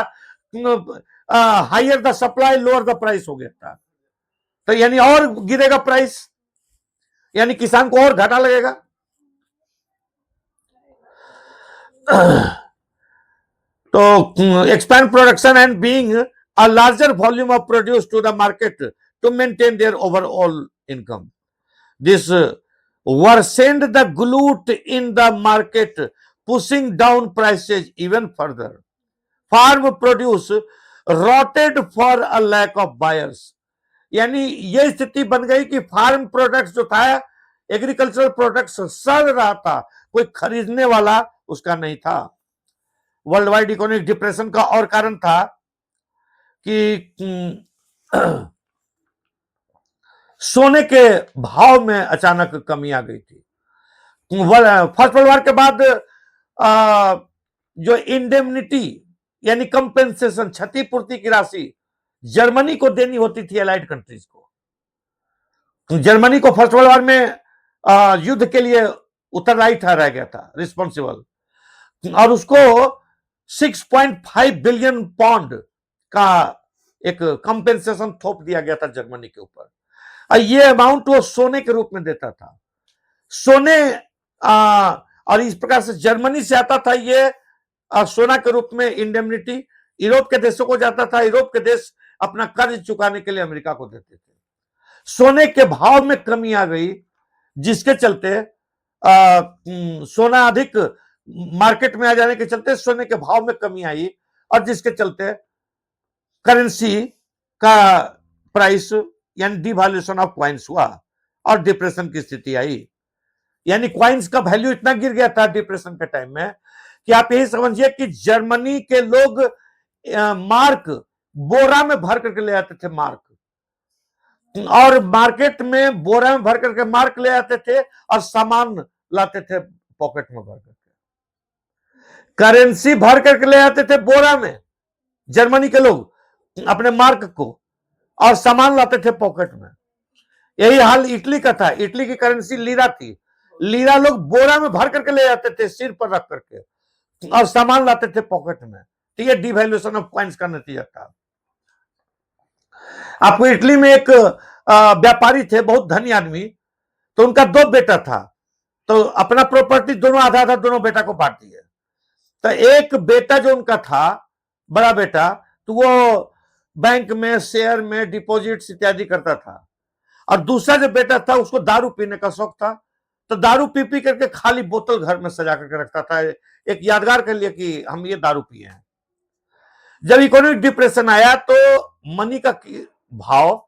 higher the supply lower the price हो गया था. तो यानी और गिरेगा प्राइस, यानी किसान को और घाटा लगेगा. तो expand production and being a larger volume of produce to the market to maintain their overall income. This worsened the glut in the market, pushing down prices even further. Farm produce rotted for a lack of buyers. यानी ये स्थिति बन गई कि farm products जो था, agricultural products सड़ रहा था, कोई खरीदने वाला उसका नहीं था. वर्ल्ड वाइड इकोनॉमिक डिप्रेशन का और कारण था कि सोने के भाव में अचानक कमी आ गई थी. फर्स्ट वर्ल्ड वॉर के बाद जो इंडेमनिटी यानी कंपेंसेशन, क्षतिपूर्ति की राशि जर्मनी को देनी होती थी एलाइड कंट्रीज को. जर्मनी को फर्स्ट वर्ल्ड वॉर में युद्ध के लिए उत्तरदायी ठहराया गया था, रिस्पॉन्सिबल, और उसको 6.5 बिलियन पाउंड का एक कंपेंसेशन थोप दिया गया था जर्मनी के ऊपर. ये अमाउंट वो सोने के रूप में देता था. सोने और इस प्रकार से जर्मनी से आता था ये सोना के रूप में इंडेमनिटी. यूरोप के देशों को जाता था, यूरोप के देश अपना कर्ज चुकाने के लिए अमेरिका को देते थे. सोने के भाव में कमी आ गई, जिसके चलते सोना अधिक मार्केट में आ जाने के चलते सोने के भाव में कमी आई, और जिसके चलते करेंसी का प्राइस यानी डिवैल्यूएशन ऑफ क्वाइंस हुआ और डिप्रेशन की स्थिति आई. यानी क्वाइंस का वैल्यू इतना गिर गया था डिप्रेशन के टाइम में कि आप यही समझिए कि जर्मनी के लोग मार्क बोरा में भर करके ले आते थे, मार्क, और मार्केट में बोरा में भर करके मार्क ले आते थे और सामान लाते थे पॉकेट में भर करके. करेंसी भर करके ले आते थे बोरा में जर्मनी के लोग अपने मार्क को, और सामान लाते थे पॉकेट में. यही हाल इटली का था. इटली की करेंसी लीरा थी. लीरा लोग बोरा में भर करके ले जाते थे सिर पर रख करके, और सामान लाते थे पॉकेट में. तो ये डिवैल्यूएशन ऑफ कॉइंस का नतीजा था. आपको इटली में एक व्यापारी थे, बहुत धनी आदमी, तो उनका 2 बेटा था. तो अपना प्रॉपर्टी दोनों आधा आधा दोनों बेटा को बांट दिए. तो एक बेटा जो उनका था, बड़ा बेटा, तो वो बैंक में, शेयर में डिपॉजिट्स इत्यादि करता था, और दूसरा जो बेटा था उसको दारू पीने का शौक था. तो दारू पी पी करके खाली बोतल घर में सजा करके रखता था, एक यादगार के लिए कि हम ये दारू पिए हैं. जब इकोनॉमिक डिप्रेशन आया तो मनी का भाव,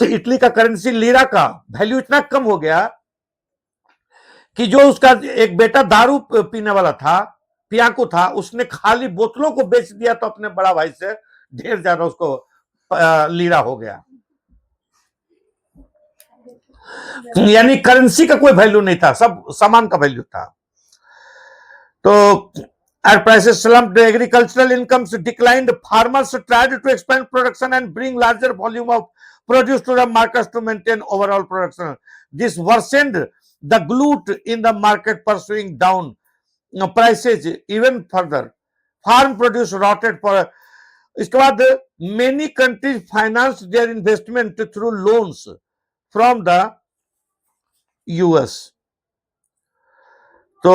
इटली का करेंसी लीरा का वैल्यू इतना कम हो गया कि जो उसका एक बेटा दारू पीने वाला था, पियाकू था, उसने खाली बोतलों को बेच दिया, तो अपने बड़ा भाई से ढेर ज्यादा उसको लीरा हो गया. यानी करेंसी का कोई वैल्यू नहीं था, सब सामान का वैल्यू था. तो As prices slumped, agricultural incomes declined. Farmers tried to expand production and bring larger volume of produce to the markets to maintain overall production. This worsened the glut in the market, pursuing down prices even further. Farm produce rotted for. इसके बाद many countries financed their investment through loans from the US. तो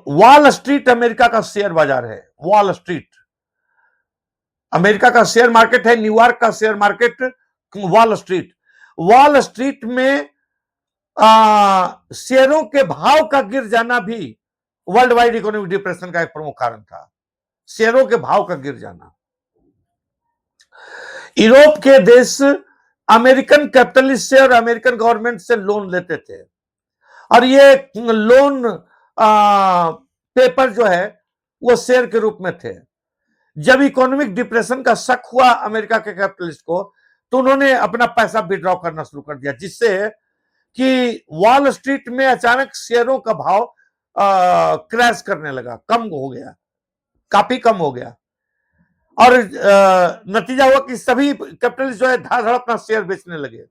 wall street America का share बाजार है. Wall street America का share market है. New York का share market wall street. Wall street में शेयरों के भाव का गिर जाना भी वर्ल्ड वाइड इकोनॉमिक डिप्रेशन का एक प्रमुख कारण था. शेयरों के भाव का गिर जाना. यूरोप के देश अमेरिकन कैपिटलिस्ट से और अमेरिकन गवर्नमेंट से लोन लेते थे और ये लोन पेपर जो है वो शेयर के रूप में थे. जब इकोनॉमिक डिप्रेशन का शक हुआ अमेरिका के कैपिटलिस्ट को तो उन्होंने अपना पैसा विड्रॉ करना शुरू कर दिया, जिससे कि वॉल स्ट्रीट में अचानक शेयरों का भाव क्रैश करने लगा, कम हो गया, काफी कम हो गया. और नतीजा हुआ कि सभी कैपिटलिस्ट जो है धड़ाधड़ अपना शेयर बेचने लगे.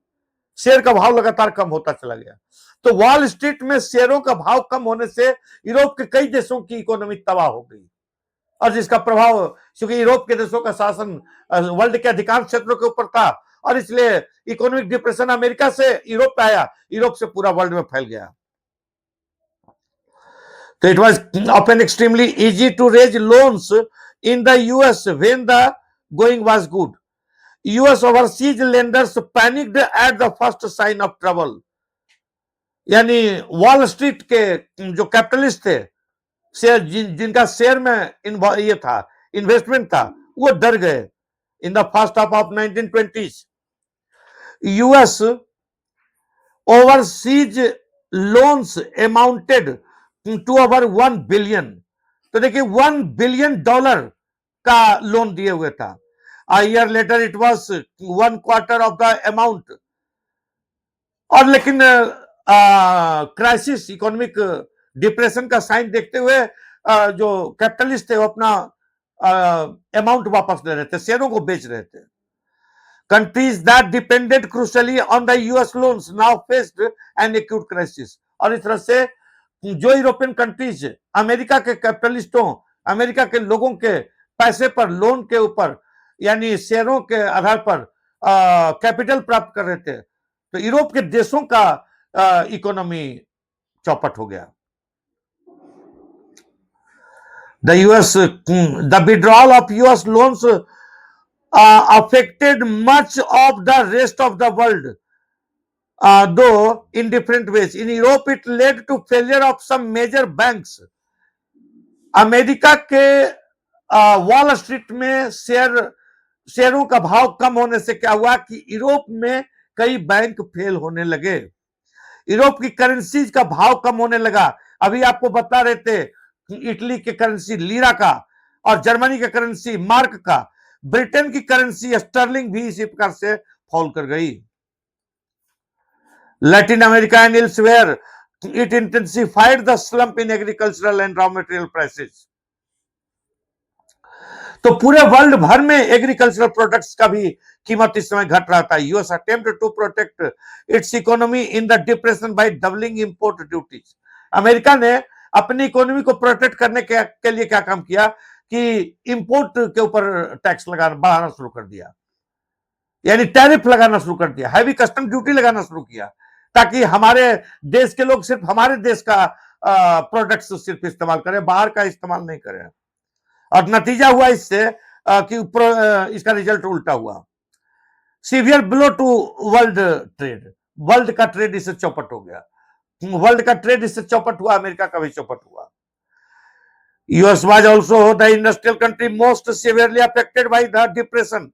शेयर का भाव लगातार कम होता चला गया. तो वॉल स्ट्रीट में शेयरों का भाव कम होने से यूरोप के कई देशों की इकोनॉमी तबाह हो गई और जिसका प्रभाव, क्योंकि यूरोप के देशों का शासन वर्ल्ड के अधिकांश क्षेत्रों के ऊपर था और इसलिए इकोनॉमिक डिप्रेशन अमेरिका से यूरोप पे आया, यूरोप से पूरा वर्ल्ड में फैल गया. तो it was often extremely easy to raise loans in the US when the going was good. US overseas lenders panicked at the first sign of trouble. यानी वॉल स्ट्रीट के जो कैपिटलिस्ट थे, शेयर जिनका share में ये था, investment था, वो डर गए. In the first half of 1920s US overseas loans amounted to over 1 billion. तो देखिए $1 बिलियन का लोन दिए हुए था. A year later it was 1/4 of the amount. और लेकिन क्राइसिस, इकोनॉमिक डिप्रेशन का साइन देखते हुए जो कैपिटलिस्ट थे वो अपना अमाउंट वापस ले रहे थे, शेयरों को बेच रहे थे. Countries that depended crucially on the US loans now faced an acute crisis. और इस तरह से जो यूरोपियन कंट्रीज अमेरिका के कैपिटलिस्टों, अमेरिका के लोगों के पैसे पर, लोन के ऊपर, यानी शेयरों के आधार पर कैपिटल प्राप्त कर रहे थे, तो यूरोप के देशों का इकोनॉमी चौपट हो गया. The withdrawal of US loans affected much of the rest of the world, though in different ways. In Europe, it led to failure of some major banks. America के वॉल स्ट्रीट में शेयरों का भाव कम होने से क्या हुआ कि यूरोप में कई बैंक फेल होने लगे. यूरोप की करेंसीज का भाव कम होने लगा. अभी आपको बता रहे थे इटली के करेंसी लीरा का और जर्मनी के करेंसी मार्क का, ब्रिटेन की करेंसी स्टर्लिंग भी इसी प्रकार से फॉल कर गई. Latin America and elsewhere it intensified the slump in agricultural and raw material prices. तो पूरे वर्ल्ड भर में एग्रीकल्चरल प्रोडक्ट्स का भी कीमत इस समय घट रहा था. US attempt to protect its economy in the depression by doubling import duties. America ने अपनी इकोनॉमी को प्रोटेक्ट करने के लिए क्या काम किया कि इंपोर्ट के ऊपर टैक्स बढ़ाना शुरू कर दिया, यानी टैरिफ लगाना शुरू कर दिया, हैवी कस्टम ड्यूटी लगाना शुरू किया, ताकि हमारे देश के लोग सिर्फ हमारे देश का प्रोडक्ट्स सिर्फ इस्तेमाल करें, बाहर का इस्तेमाल नहीं करें. और नतीजा हुआ इससे कि इसका रिजल्ट उल्टा हुआ. Severe blow to world trade. World का ट्रेड इससे चौपट हो गया. वर्ल्ड का ट्रेड इससे चौपट हुआ, अमेरिका का भी चौपट हुआ. US was also the industrial country most severely affected by the depression.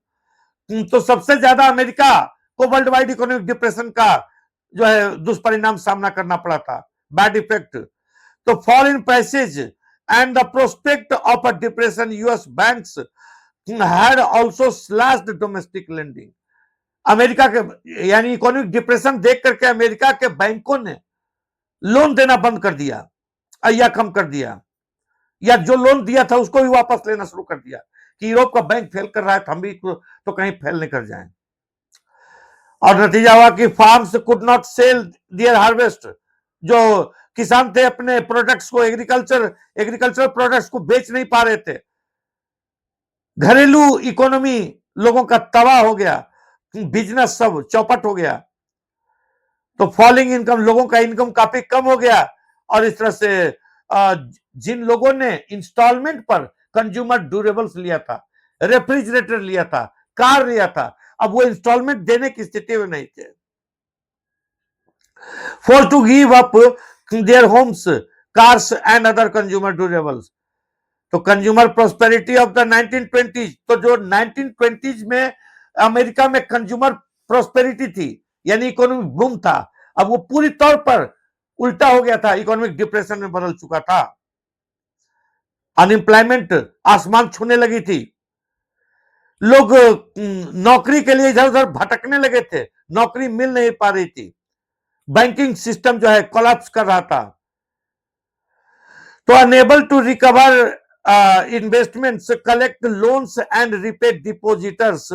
तो सबसे ज्यादा अमेरिका को वर्ल्ड वाइड इकोनॉमिक डिप्रेशन का जो है दुष्परिणाम सामना करना पड़ा था, बैड इफेक्ट. तो fall in prices and the prospect of a depression, US banks had also slashed domestic lending. America के, यानी इकोनॉमिक डिप्रेशन देख करके अमेरिका के बैंकों ने लोन देना बंद कर दिया या कम कर दिया. या जो लोन दिया था उसको भी वापस लेना शुरू कर दिया कि यूरोप का बैंक फेल कर रहा है, हम भी तो कहीं फेल नहीं कर जाएं। और नतीजा हुआ कि farms could not sell their harvest, जो किसान थे अपने प्रोडक्ट्स को, एग्रीकल्चर प्रोडक्ट्स को बेच नहीं पा रहे थे। घरेलू इकोनॉमी लोगों का तबाह हो गया, बिजनेस सब चौपट हो गया। तो फॉलिंग इनकम, लोगों का इनकम काफी कम हो गया। और इस तरह से जिन लोगों ने इंस्टॉलमेंट पर कंज्यूमर ड्यूरेबल्स लिया था, रेफ्रिजरेटर लिया था, कार लिया था, अब वो इंस्टॉलमेंट देने की स्थिति में नहीं थे। Forced to give up their homes, cars and other consumer durables. तो consumer prosperity of the 1920s, तो जो 1920s में अमेरिका में कंज्यूमर प्रोस्पेरिटी थी, यानी इकोनॉमिक बूम था, अब वो पूरी तौर पर उल्टा हो गया था, इकोनॉमिक डिप्रेशन में बदल चुका था। अनएम्प्लॉयमेंट आसमान छूने लगी थी, लोग नौकरी के लिए इधर उधर भटकने लगे थे, नौकरी मिल नहीं पा रही थी, बैंकिंग सिस्टम जो है कोलैप्स कर रहा था। तो unable to recover investments, collect loans and repay depositors,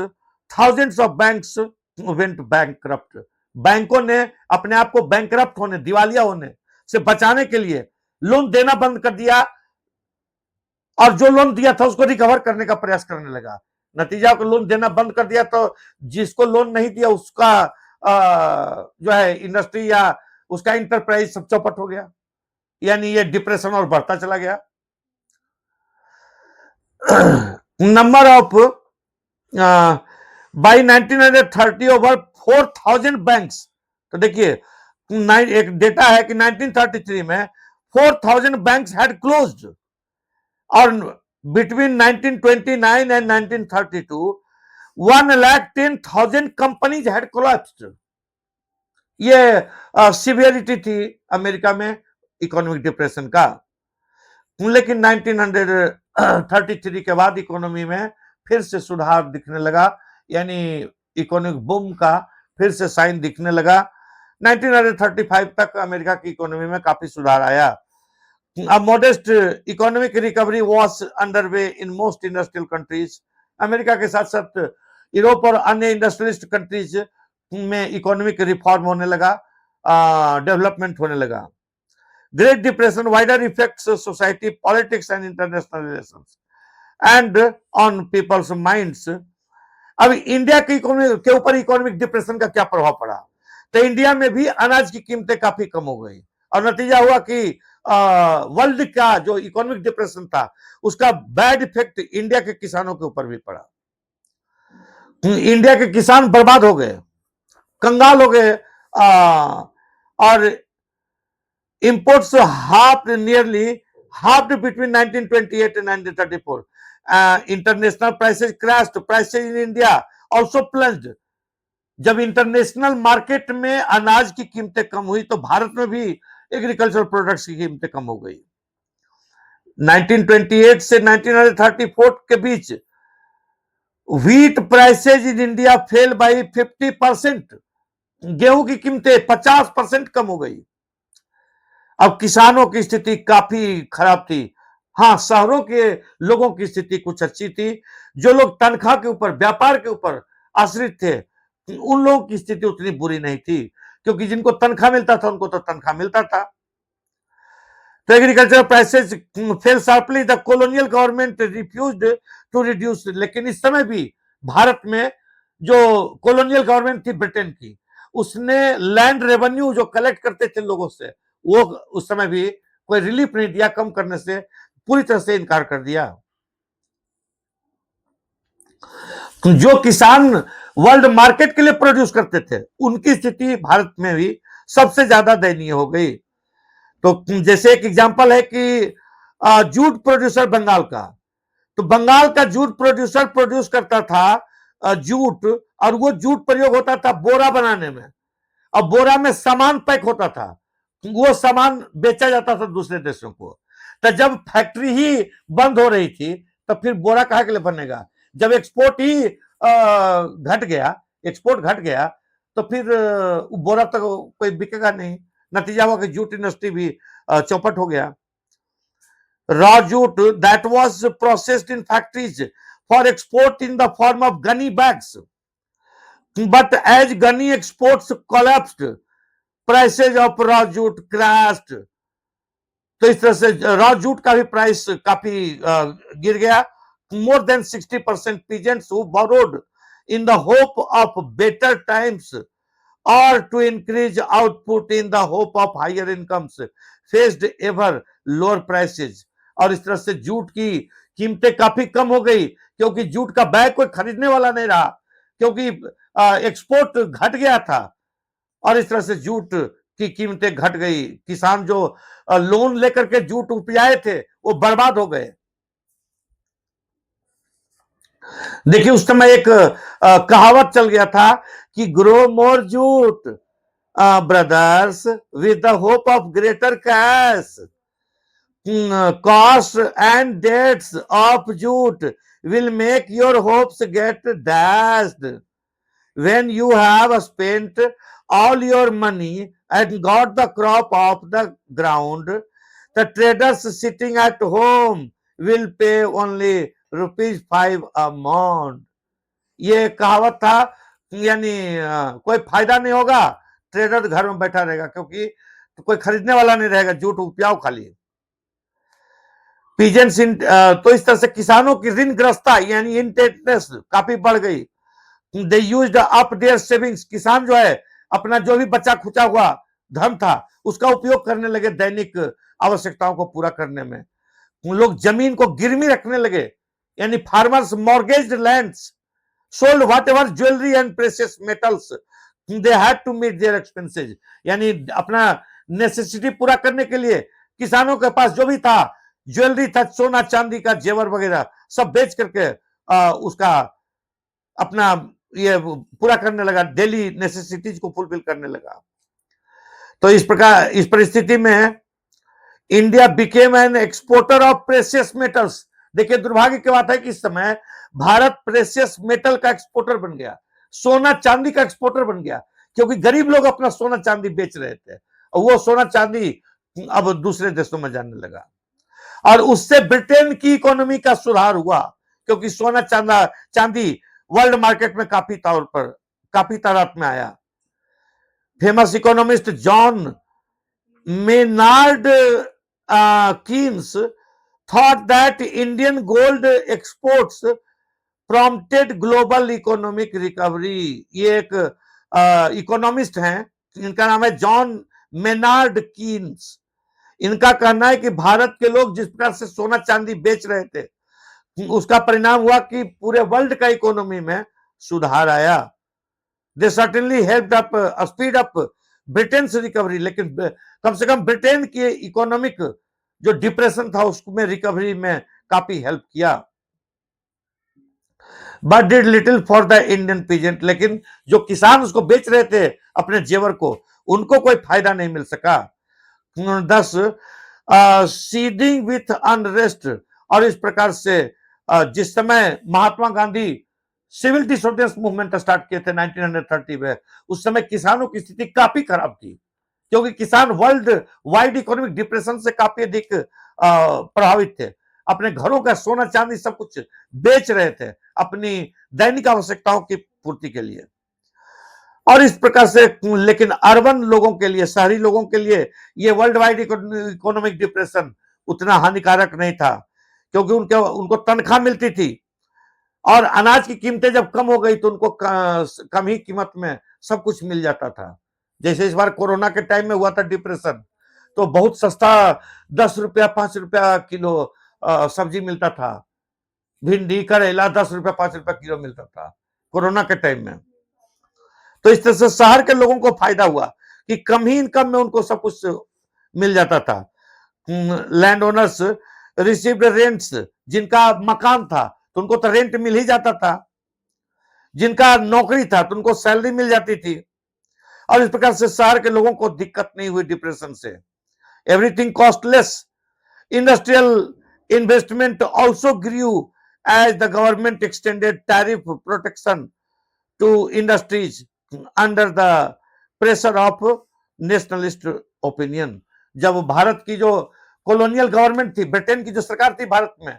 thousands of banks went bankrupt. बैंकों ने अपने आप को बैंकरप्ट होने, दिवालिया होने से बचाने के लिए लोन देना बंद कर दिया, और जो लोन दिया था उसको रिकवर करने का प्रयास करने लगा। नतीजा को लोन देना बंद कर दिया, तो जिसको लोन नहीं दिया उसका जो है इंडस्ट्री या उसका इंटरप्राइज सब चौपट हो गया, यानी ये डिप्रेशन और बढ़ता चला गया। Number of by 1930 over 4000 banks. तो देखिए एक डेटा है कि 1933 में 4000 बैंक्स हैड क्लोज्ड, और between 1929 and 1932 1,10,000 companies had collapsed. ये सिवियरिटी थी अमेरिका में इकोनॉमिक डिप्रेशन का। लेकिन 1933 के बाद इकोनॉमी में फिर से सुधार दिखने लगा, यानी इकोनॉमिक बूम का फिर से साइन दिखने लगा। 1935 तक अमेरिका की इकोनॉमी में काफी सुधार आया। A modest economic recovery was underway in most industrial countries. America के साथ साथ यूरोप और अन्य इंडस्ट्रियलिस्ट कंट्रीज में इकोनॉमिक रिफॉर्म होने लगा, डेवलपमेंट होने लगा। Great depression wider effects society, politics and international relations and on people's minds. अब इंडिया की इकोनॉमी के ऊपर इकोनॉमिक डिप्रेशन का क्या प्रभाव पड़ा? तो इंडिया में भी अनाज की कीमतें काफी कम हो गई, और नतीजा हुआ कि वर्ल्ड का जो इकोनॉमिक डिप्रेशन था उसका बैड इफेक्ट इंडिया के किसानों के ऊपर भी पड़ा। इंडिया के किसान बर्बाद हो गए, कंगाल हो गए, और imports nearly half between 1928 and 1934। International prices crashed, prices in India also plunged. जब इंटरनेशनल मार्केट में अनाज की कीमतें कम हुई तो भारत में भी एग्रीकल्चर प्रोडक्ट्स की कीमतें कम हो गई। 1928 से 1934 के बीच wheat prices in India fell by 50%। गेहूं की कीमतें 50% कम हो गई। अब किसानों की स्थिति काफी खराब थी। हाँ, शहरों के लोगों की स्थिति कुछ अच्छी थी। जो लोग तनख्वाह के ऊपर, व्यापार के ऊपर आश्रित थे, उन लोगों की स्थिति उतनी बुरी नहीं थी, क्योंकि जिनको तनख्वाह मिलता था उनको तो तनख्वाह मिलता था। तो agriculture prices fell sharply, the colonial government refused to reduce. लेकिन इस समय भी भारत में जो कॉलोनियल गवर्नमेंट थी ब्रिटेन की, उसने लैंड रेवेन्यू जो कलेक्ट करते थे लोगों से, वो उस समय भी कोई रिलीफ नहीं दिया, कम करने से पूरी तरह से इनकार कर दिया। जो किसान वर्ल्ड मार्केट के लिए प्रोड्यूस करते थे, उनकी स्थिति भारत में भी सबसे ज्यादा दयनीय हो गई। तो जैसे एक एग्जांपल है कि जूट प्रोड्यूसर बंगाल का, तो बंगाल का जूट प्रोड्यूसर प्रोड्यूस करता था जूट, और वो जूट प्रयोग होता था बोरा बनाने में, और बोरा में सामान पैक होता था, वो सामान बेचा जाता था दूसरे देशों को। तो जब फैक्ट्री ही बंद हो रही थी तो फिर बोरा कहाँ के लिए बनेगा? जब एक्सपोर्ट ही एक्सपोर्ट घट गया तो फिर बोरा तो कोई बिकेगा नहीं। नतीजा हुआ कि जूट इंडस्ट्री भी चौपट हो गया। raw jute that was processed in factories for export in the form of gunny bags. But as gunny exports collapsed, prices of raw jute crashed. तो इस तरह से रॉ जूट का भी प्राइस काफी गिर गया. More than 60% peasants who borrowed in the hope of better times or to increase output in the hope of higher incomes faced ever lower prices. और इस तरह से जूट की कीमतें काफी कम हो गई क्योंकि जूट का बैग कोई खरीदने वाला नहीं रहा, क्योंकि एक्सपोर्ट घट गया था और इस तरह से जूट की कीमतें घट गई. किसान जो लोन लेकर के जूट उपजाए थे वो बर्बाद हो गए. देखिए उस समय एक कहावत चल गया था कि grow more jute brothers with the hope of greater cash. Costs and debts of jute will make your hopes get dashed. When you have spent all your money and got the crop off the ground, the traders sitting at home will pay only ₹5 a month. ये कहावत था, यानी कोई फायदा नहीं होगा, trader घर में बैठा रहेगा क्योंकि तो कोई खरीदने वाला नहीं रहेगा, जूट उपजाओ खाली. पीजेंट्स तो इस तरह से किसानों की ऋणग्रस्तता यानी इंडेटनेस काफी बढ़ गई. They used up their savings. किसान जो है अपना जो भी बचा खुचा हुआ धन था उसका उपयोग करने लगे दैनिक आवश्यकताओं को पूरा करने में. लोग जमीन को गिरवी रखने लगे, यानी farmers mortgaged lands, sold whatever jewellery and precious metals they had to meet their expenses. यानी अपना नेसेसिटी पूरा करने के लिए किसानों के पास जो भी था, ज्वेलरी था, सोना चांदी का जेवर वगैरह, सब बेच करके उसका अपना ये पूरा करने लगा, डेली नेसेसिटीज को फुलफिल करने लगा. तो इस प्रकार इस परिस्थिति में India became an exporter of precious metals. देखिए दुर्भाग्य की बात है कि इस समय भारत प्रेशियस मेटल का एक्सपोर्टर बन गया, सोना चांदी का एक्सपोर्टर बन गया, क्योंकि गरीब लोग अपना सोना चांदी बेच रहे थे और वो सोना चांदी अब दूसरे देशों में जाने लगा. और उससे ब्रिटेन की इकोनॉमी का सुधार हुआ क्योंकि सोना चांदी वर्ल्ड मार्केट में काफी तादाद में आया. Famous economist John Maynard Keynes thought that Indian gold exports prompted global economic recovery. ये एक इकोनॉमिस्ट हैं, इनका नाम है जॉन मेनार्ड कीन्स. इनका कहना है कि भारत के लोग जिस प्रकार से सोना चांदी बेच रहे थे उसका परिणाम हुआ कि पूरे वर्ल्ड का इकोनॉमी में सुधार आया. They certainly helped up speed up Britain से रिकवरी. लेकिन कम से कम ब्रिटेन की इकोनॉमिक जो डिप्रेशन था उसमें रिकवरी में काफी हेल्प किया. But did little for the Indian peasant. लेकिन जो किसान उसको बेच रहे थे अपने जेवर को, उनको कोई फायदा नहीं मिल सका. दस सीडिंग विथ अनरेस्ट. और इस प्रकार से जिस समय Mahatma Gandhi civil disobedience movement start किए थे 1930 में, उस समय किसानों की स्थिति काफी खराब थी क्योंकि किसान वर्ल्ड वाइड इकोनॉमिक डिप्रेशन से काफी अधिक प्रभावित थे. अपने घरों का सोना चांदी सब कुछ बेच रहे थे अपनी दैनिक आवश्यकताओं की पूर्ति के लिए. और इस प्रकार से लेकिन अर्बन लोगों के लिए, शहरी लोगों के लिए ये वर्ल्ड वाइड इकोनॉमिक डिप्रेशन उतना हानिकारक नहीं था क्योंकि उनको तनख्वाह मिलती थी और अनाज की कीमतें जब कम हो गई तो उनको कम ही कीमत में सब कुछ मिल जाता था. जैसे इस बार कोरोना के टाइम में हुआ था डिप्रेशन, तो बहुत सस्ता 10 रुपया 5 रुपया किलो सब्जी मिलता था. भिंडी करेला 10 रुपया 5 रुपया किलो मिलता था कोरोना के टाइम में. तो इस तरह से शहर के लोगों को फायदा हुआ कि कम ही इनकम में उनको सब कुछ मिल जाता था. Land owners received rents. जिनका मकान था तो उनको तो रेंट मिल ही जाता था, जिनका नौकरी था तो उनको सैलरी मिल जाती थी. और इस प्रकार से शहर के लोगों को दिक्कत नहीं हुई डिप्रेशन से. Everything costless. Industrial investment also grew as the government extended tariff protection to industries under the pressure of nationalist opinion. जब भारत की जो कॉलोनियल गवर्नमेंट थी, ब्रिटेन की जो सरकार थी भारत में,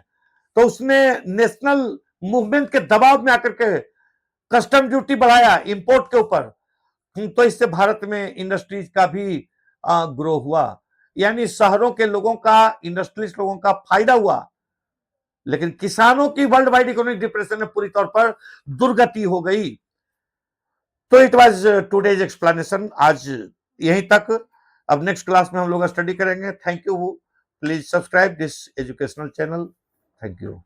तो उसने नेशनल मूवमेंट के दबाव में आकर के कस्टम ड्यूटी बढ़ाया इंपोर्ट के ऊपर। तो इससे भारत में इंडस्ट्रीज का भी ग्रो हुआ, यानी शहरों के लोगों का, इंडस्ट्रियलिस्ट लोगों का फायदा हुआ, लेकिन किसानों की वर्ल्ड वाइड इकोनॉमिक डिप्रेशन में पूरी तौर पर दुर्गति हो गई। तो इट वाज टुडेज एक्सप्लेनेशन, आज यहीं तक। अब नेक्स्ट क्लास में हम लोग स्टडी करेंगे। Thank you. Please subscribe this educational channel. Thank you.